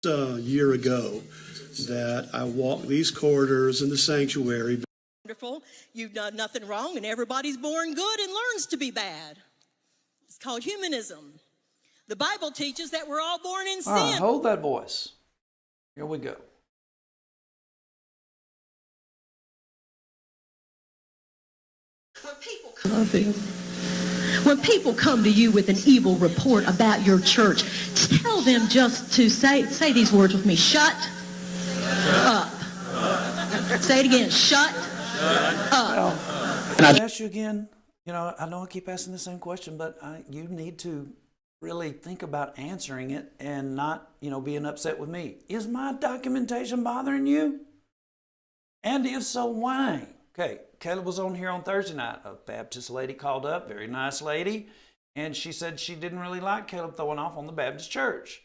A year ago that I walked these corridors in the sanctuary. Wonderful. You've done nothing wrong, and everybody's born good and learns to be bad. It's called humanism. The Bible teaches that we're all born in sin. All right, hold that voice. Here we go. When people come to you with an evil report about your church, tell them just to say these words with me. Shut up. Say it again. Shut up. Can I ask you again? I know I keep asking the same question, but you need to really think about answering it and not, being upset with me. Is my documentation bothering you? And if so, why? Okay, Caleb was on here on Thursday night. A Baptist lady called up, very nice lady, and she said she didn't really like Caleb throwing off on the Baptist church.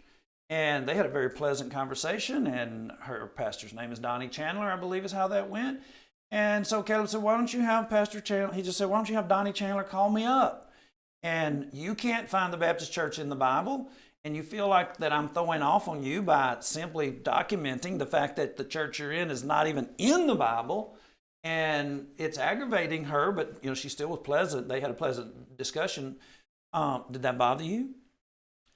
And they had a very pleasant conversation, and her pastor's name is Donnie Chandler, I believe is how that went. And so Caleb said, why don't you have Pastor Chandler? He just said, why don't you have Donnie Chandler call me up? And you can't find the Baptist church in the Bible, and you feel like that I'm throwing off on you by simply documenting the fact that the church you're in is not even in the Bible. And it's aggravating her, but she still was pleasant. They had a pleasant discussion. Did that bother you?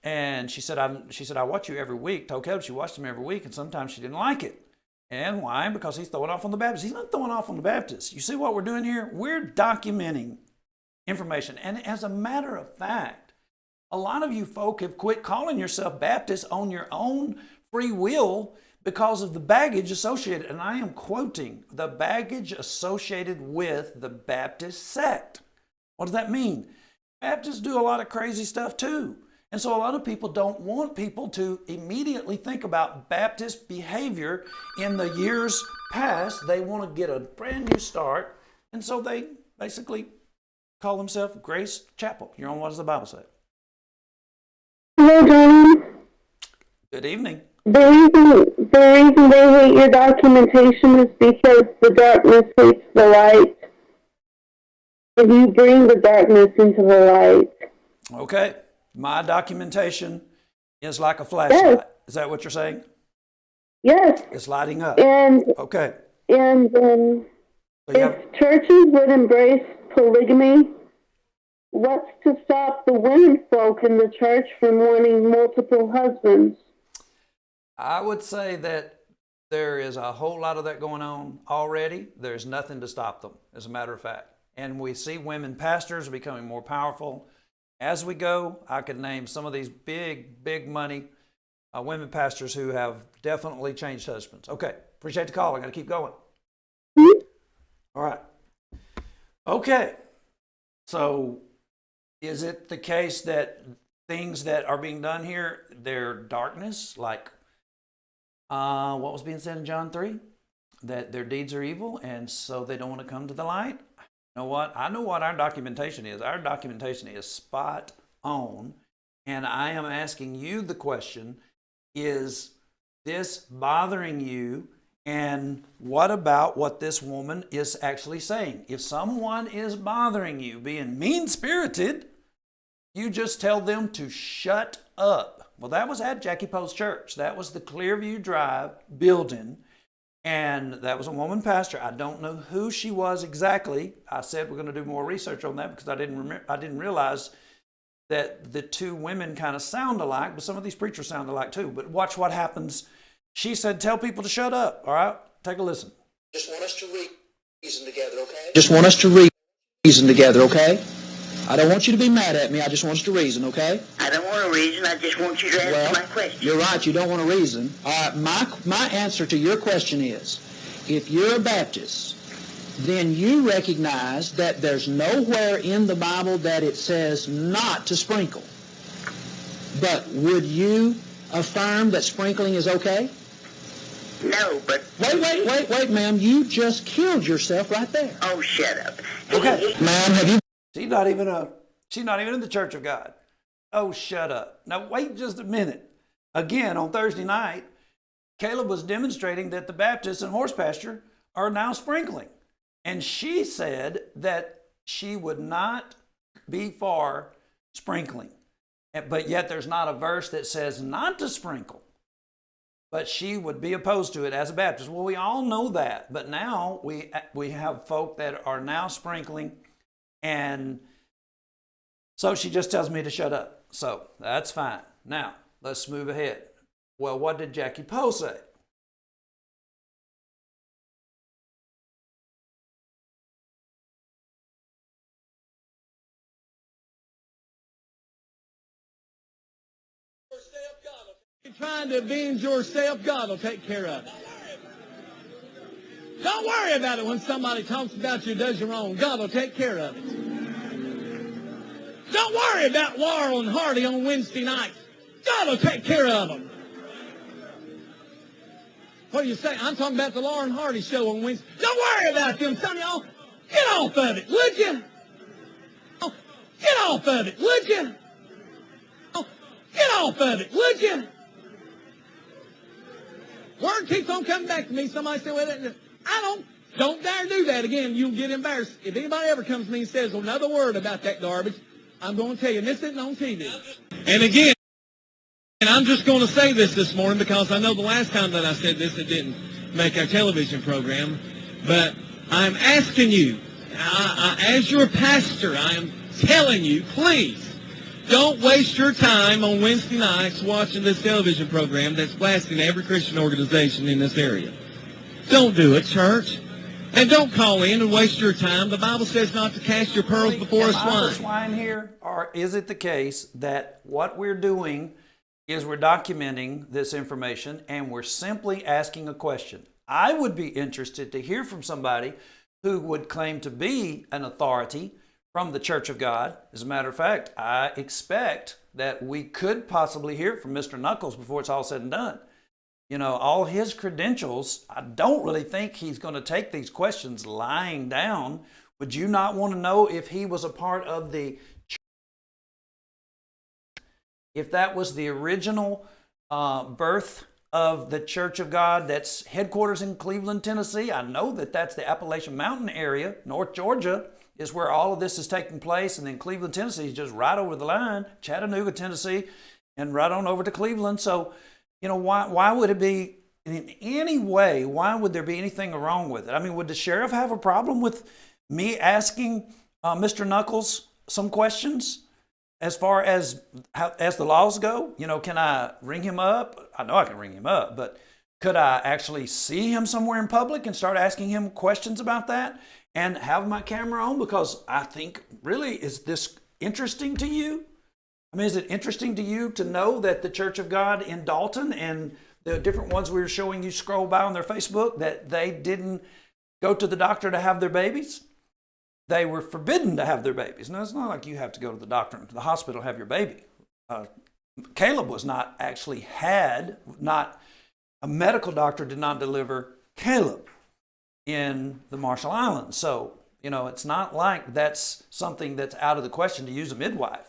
And she said, I watch you every week. Told Caleb she watched him every week, and sometimes she didn't like it. And why? Because he's throwing off on the Baptists. He's not throwing off on the Baptists. You see what we're doing here? We're documenting information. And as a matter of fact, a lot of you folk have quit calling yourself Baptists on your own free will because of the baggage associated. And I am quoting the baggage associated with the Baptist sect. What does that mean? Baptists do a lot of crazy stuff too. And so a lot of people don't want people to immediately think about Baptist behavior in the years past. They want to get a brand new start. And so they basically call themselves Grace Chapel. You're on What Does the Bible Say? Hello, John. Good evening. The reason they hate your documentation is because the darkness hates the light. And you bring the darkness into the light. Okay. My documentation is like a flashlight. Yes. Is that what you're saying? Yes. It's lighting up. And okay. And if churches would embrace polygamy, what's to stop the women folk in the church from wanting multiple husbands? I would say that there is a whole lot of that going on already. There's nothing to stop them, as a matter of fact. And we see women pastors becoming more powerful. As we go, I could name some of these big money women pastors who have definitely changed husbands. Okay, appreciate the call. I got to keep going. All right. Okay. So is it the case that things that are being done here, they're darkness, like what was being said in John 3? That their deeds are evil and so they don't want to come to the light? You know what? I know what our documentation is. Our documentation is spot on. And I am asking you the question, is this bothering you? And what about what this woman is actually saying? If someone is bothering you, being mean-spirited, you just tell them to shut up. Well, that was at Jackie Poe's church. That was the Clearview Drive building. And that was a woman pastor. I don't know who she was exactly. I said we're going to do more research on that because I didn't realize that the two women kind of sound alike, but some of these preachers sound alike too. But watch what happens. She said, tell people to shut up. All right? Take a listen. Just want us to reason together, okay? Just want us to reason together, okay? I don't want you to be mad at me. I just want us to reason, okay? I don't want to reason. I just want you to answer my question. You're right. You don't want to reason. All right. My answer to your question is, if you're a Baptist, then you recognize that there's nowhere in the Bible that it says not to sprinkle. But would you affirm that sprinkling is okay? No, but... Wait, ma'am. You just killed yourself right there. Oh, shut up. Okay. Ma'am, have you... She's not even in the Church of God. Oh, shut up. Now, wait just a minute. Again, on Thursday night, Caleb was demonstrating that the Baptists and horse pasture are now sprinkling. And she said that she would not be for sprinkling. But yet there's not a verse that says not to sprinkle. But she would be opposed to it as a Baptist. Well, we all know that. But now we have folk that are now sprinkling. And so she just tells me to shut up. So that's fine. Now, let's move ahead. Well, what did Jackie Poe say? You're trying to avenge yourself, God will take care of it. Don't worry about it when somebody talks about you, does you wrong. God will take care of it. Don't worry about Laurel and Hardy on Wednesday night. God will take care of them. What do you say? I'm talking about the Laurel and Hardy show on Wednesday. Don't worry about them. Some of y'all, get off of it, would you? Oh, get off of it, would you? Oh, get off of it, would you? Word keeps on coming back to me. Somebody said, well, don't dare do that again. You'll get embarrassed. If anybody ever comes to me and says another word about that garbage, I'm going to tell you, and this isn't on TV. And again, and I'm just going to say this morning because I know the last time that I said this, it didn't make our television program. But I'm asking you, as your pastor, I am telling you, please, Don't waste your time on Wednesday nights watching this television program that's blasting every Christian organization in this area. Don't do it, church. And don't call in and waste your time. The Bible says not to cast your pearls before a swine. Am I the swine here? Or is it the case that what we're doing is we're documenting this information and we're simply asking a question? I would be interested to hear from somebody who would claim to be an authority from the Church of God. As a matter of fact, I expect that we could possibly hear from Mr. Knuckles before it's all said and done. You know, all his credentials, I don't really think he's going to take these questions lying down. Would you not want to know if he was a part of the church? If that was the original birth of the Church of God that's headquarters in Cleveland, Tennessee? I know that that's the Appalachian Mountain area. North Georgia is where all of this is taking place. And then Cleveland, Tennessee is just right over the line. Chattanooga, Tennessee, and right on over to Cleveland. So, you know, why would it be in any way, why would there be anything wrong with it? I mean, would the sheriff have a problem with me asking Mr. Knuckles some questions as far as the laws go? You know, can I ring him up? I know I can ring him up, but could I actually see him somewhere in public and start asking him questions about that and have my camera on? Because I think, really, is this interesting to you? I mean, is it interesting to you to know that the Church of God in Dalton and the different ones we were showing you scroll by on their Facebook, that they didn't go to the doctor to have their babies? They were forbidden to have their babies. Now, it's not like you have to go to the doctor, to the hospital to have your baby. Caleb was not actually not a medical doctor did not deliver Caleb in the Marshall Islands. So, you know, it's not like that's something that's out of the question to use a midwife.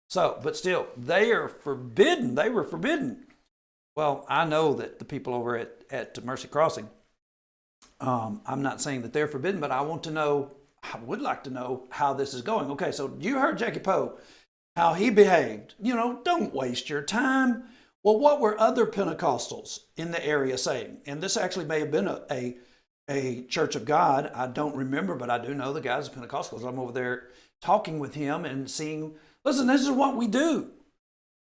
So, but still, they are forbidden. They were forbidden. Well, I know that the people over at Mercy Crossing, I'm not saying that they're forbidden, but I want to know, I would like to know how this is going. Okay, so you heard Jackie Poe, how he behaved. You know, don't waste your time. Well, what were other Pentecostals in the area saying? And this actually may have been a Church of God. I don't remember, but I do know the guys at Pentecostals. I'm over there talking with him and seeing, listen, this is what we do.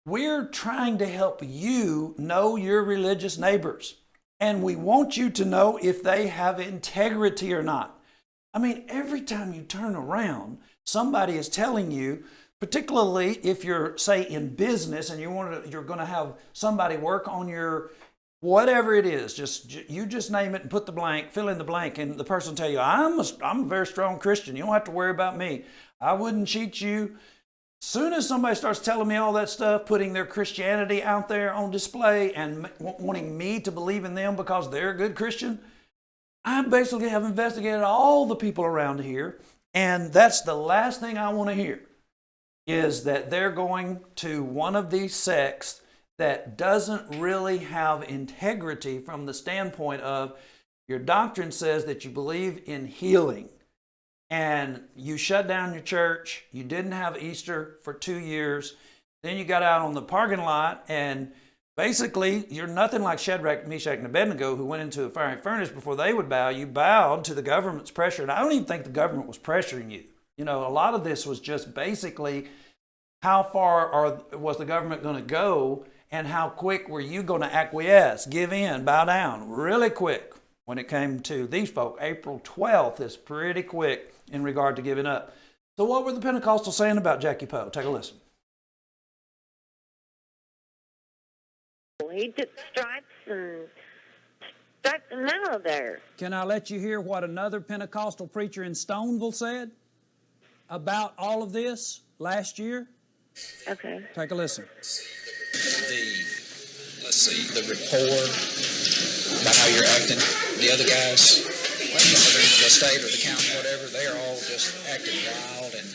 We're trying to help you know your religious neighbors. And we want you to know if they have integrity or not. I mean, every time you turn around, somebody is telling you, particularly if you're, say, in business and you're going to have somebody work on your whatever it is, you just name it and put the blank, fill in the blank, and the person will tell you, I'm a very strong Christian. You don't have to worry about me. I wouldn't cheat you. Soon as somebody starts telling me all that stuff, putting their Christianity out there on display and wanting me to believe in them because they're a good Christian, I basically have investigated all the people around here, and that's the last thing I want to hear, is that they're going to one of these sects that doesn't really have integrity from the standpoint of your doctrine says that you believe in healing. And you shut down your church, you didn't have Easter for 2 years, then you got out on the parking lot, and basically you're nothing like Shadrach, Meshach, and Abednego, who went into a fiery furnace before they would bow. You bowed to the government's pressure, and I don't even think the government was pressuring you. You know, a lot of this was just basically how far was the government going to go, and how quick were you going to acquiesce, give in, bow down, really quick. When it came to these folk, April 12th is pretty quick in regard to giving up. So what were the Pentecostals saying about Jackie Poe? Take a listen. He took stripes and struck the marrow there. Can I let you hear what another Pentecostal preacher in Stoneville said about all of this last year? Okay. Take a listen. The rapport about how you're acting. The other guys, whether the state or the county, whatever, they are all just acting wild and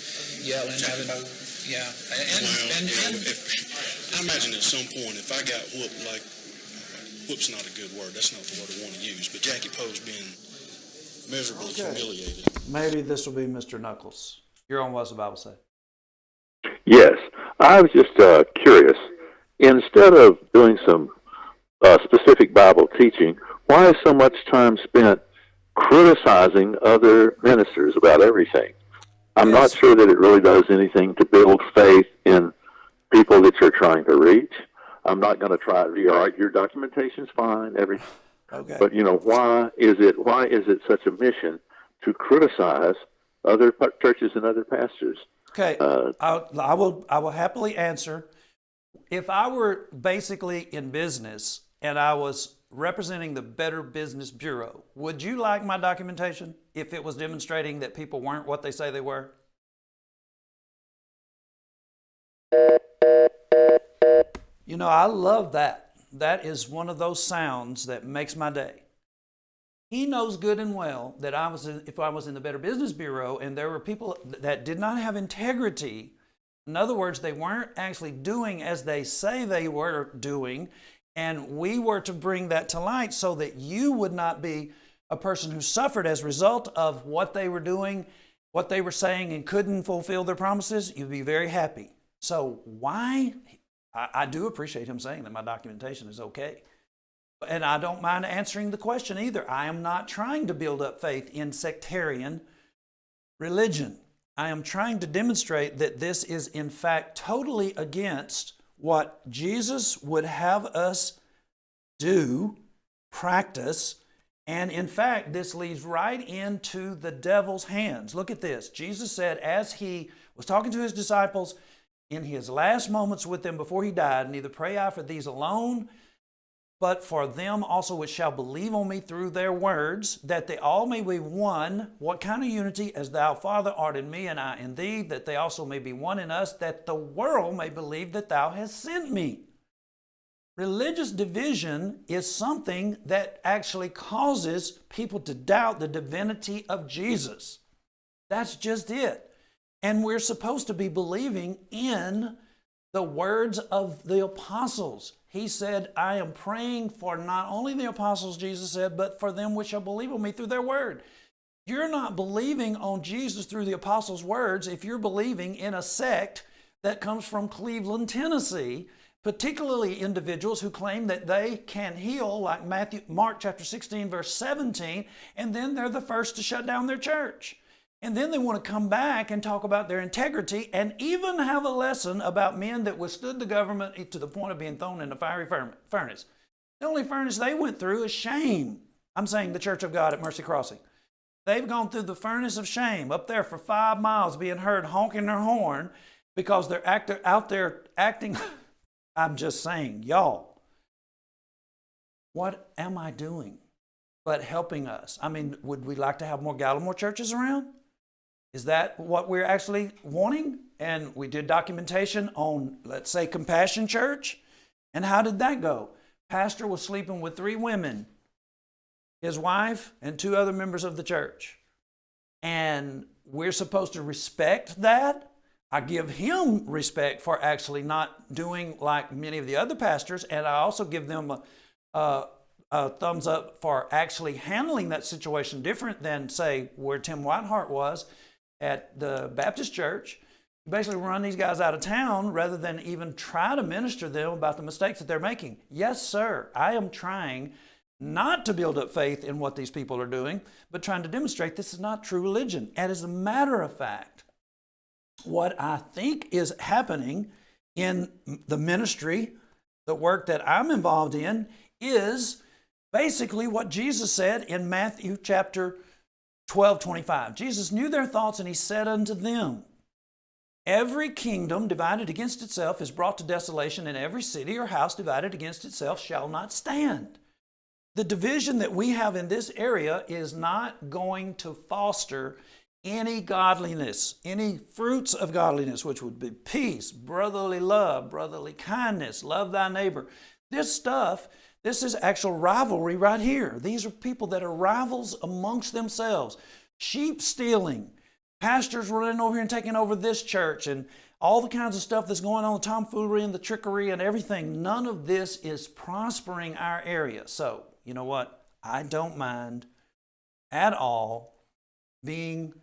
yelling, having yeah. I imagine at some point, if I got whooped, like, whoop's not a good word. That's not the word I want to use. But Jackie Poe's been miserably humiliated. Maybe this will be Mr. Knuckles. You're on What's the Bible Say? Yes. I was just curious. Instead of doing some specific Bible teaching, why is so much time spent criticizing other ministers about everything? I'm not sure that it really does anything to build faith in people that you're trying to reach. I'm not going to try. All right, your documentation's fine, everything. Okay. But why is it such a mission to criticize other churches and other pastors? Okay, I will happily answer. If I were basically in business and I was representing the Better Business Bureau, would you like my documentation if it was demonstrating that people weren't what they say they were? I love that. That is one of those sounds that makes my day. He knows good and well that if I was in the Better Business Bureau and there were people that did not have integrity, in other words, they weren't actually doing as they say they were doing, and we were to bring that to light so that you would not be a person who suffered as a result of what they were doing, what they were saying, and couldn't fulfill their promises, you'd be very happy. So why? I do appreciate him saying that my documentation is okay. And I don't mind answering the question either. I am not trying to build up faith in sectarian religion. I am trying to demonstrate that this is in fact totally against what Jesus would have us do, practice, and in fact, this leads right into the devil's hands. Look at this. Jesus said, as he was talking to his disciples in his last moments with them before he died, neither pray I for these alone, but for them also which shall believe on me through their words, that they all may be one. What kind of unity? As thou, Father, art in me and I in thee, that they also may be one in us, that the world may believe that thou hast sent me. Religious division is something that actually causes people to doubt the divinity of Jesus. That's just it. And we're supposed to be believing in the words of the apostles. He said, I am praying for not only the apostles, Jesus said, but for them which shall believe on me through their word. You're not believing on Jesus through the apostles' words if you're believing in a sect that comes from Cleveland, Tennessee, particularly individuals who claim that they can heal, like Mark chapter 16, verse 17, and then they're the first to shut down their church. And then they want to come back and talk about their integrity and even have a lesson about men that withstood the government to the point of being thrown in a fiery furnace. The only furnace they went through is shame. I'm saying the Church of God at Mercy Crossing. They've gone through the furnace of shame up there for 5 miles being heard honking their horn because they're out there acting. I'm just saying, y'all, what am I doing but helping us? I mean, would we like to have more Gallimore churches around? Is that what we're actually wanting? And we did documentation on, let's say, Compassion Church. And how did that go? Pastor was sleeping with 3 women, his wife and 2 other members of the church. And we're supposed to respect that. I give him respect for actually not doing like many of the other pastors. And I also give them a thumbs up for actually handling that situation different than, say, where Tim Whitehart was at the Baptist church. Basically run these guys out of town rather than even try to minister to them about the mistakes that they're making. Yes, sir, I am trying not to build up faith in what these people are doing, but trying to demonstrate this is not true religion. And as a matter of fact, what I think is happening in the ministry, the work that I'm involved in, is basically what Jesus said in Matthew chapter 12:25. Jesus knew their thoughts, and he said unto them, every kingdom divided against itself is brought to desolation, and every city or house divided against itself shall not stand. The division that we have in this area is not going to foster any godliness, any fruits of godliness, which would be peace, brotherly love, brotherly kindness, love thy neighbor. This is actual rivalry right here. These are people that are rivals amongst themselves. Sheep stealing, pastors running over here and taking over this church, and all the kinds of stuff that's going on, the tomfoolery and the trickery and everything. None of this is prospering our area. So, you know what? I don't mind at all being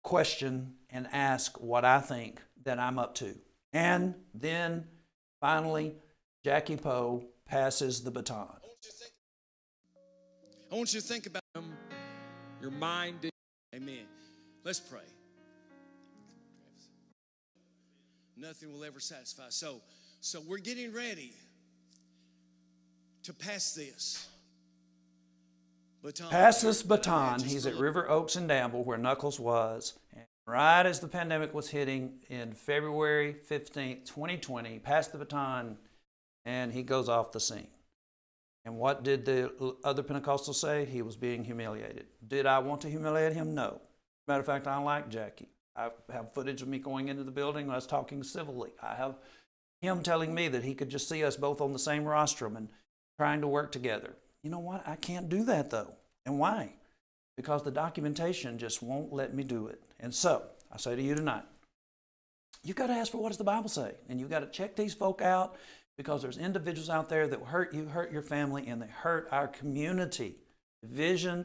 questioned and asked what I think that I'm up to. And then finally, Jackie Poe passes the baton. I want you to think about your mind. Amen. Let's pray. nothing will ever satisfy. So we're getting ready to pass this baton. Pass this baton. He's at River Oaks and Danville, where Knuckles was. And right as the pandemic was hitting in February 15th, 2020, passed the baton, and he goes off the scene. And what did the other Pentecostals say? He was being humiliated. Did I want to humiliate him? No. Matter of fact, I like Jackie. I have footage of me going into the building and us talking civilly. I have him telling me that he could just see us both on the same rostrum and trying to work together. You know what? I can't do that, though. And why? Because the documentation just won't let me do it. And so, I say to you tonight, you've got to ask for what does the Bible say? And you've got to check these folk out, because there's individuals out there that hurt you, hurt your family, and they hurt our community. Division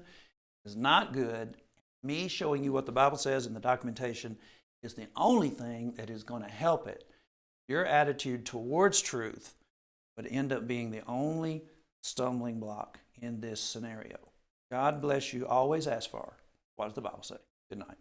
is not good. Me showing you what the Bible says in the documentation is the only thing that is going to help it. Your attitude towards truth would end up being the only stumbling block in this scenario. God bless you. Always ask for what does the Bible say. Good night.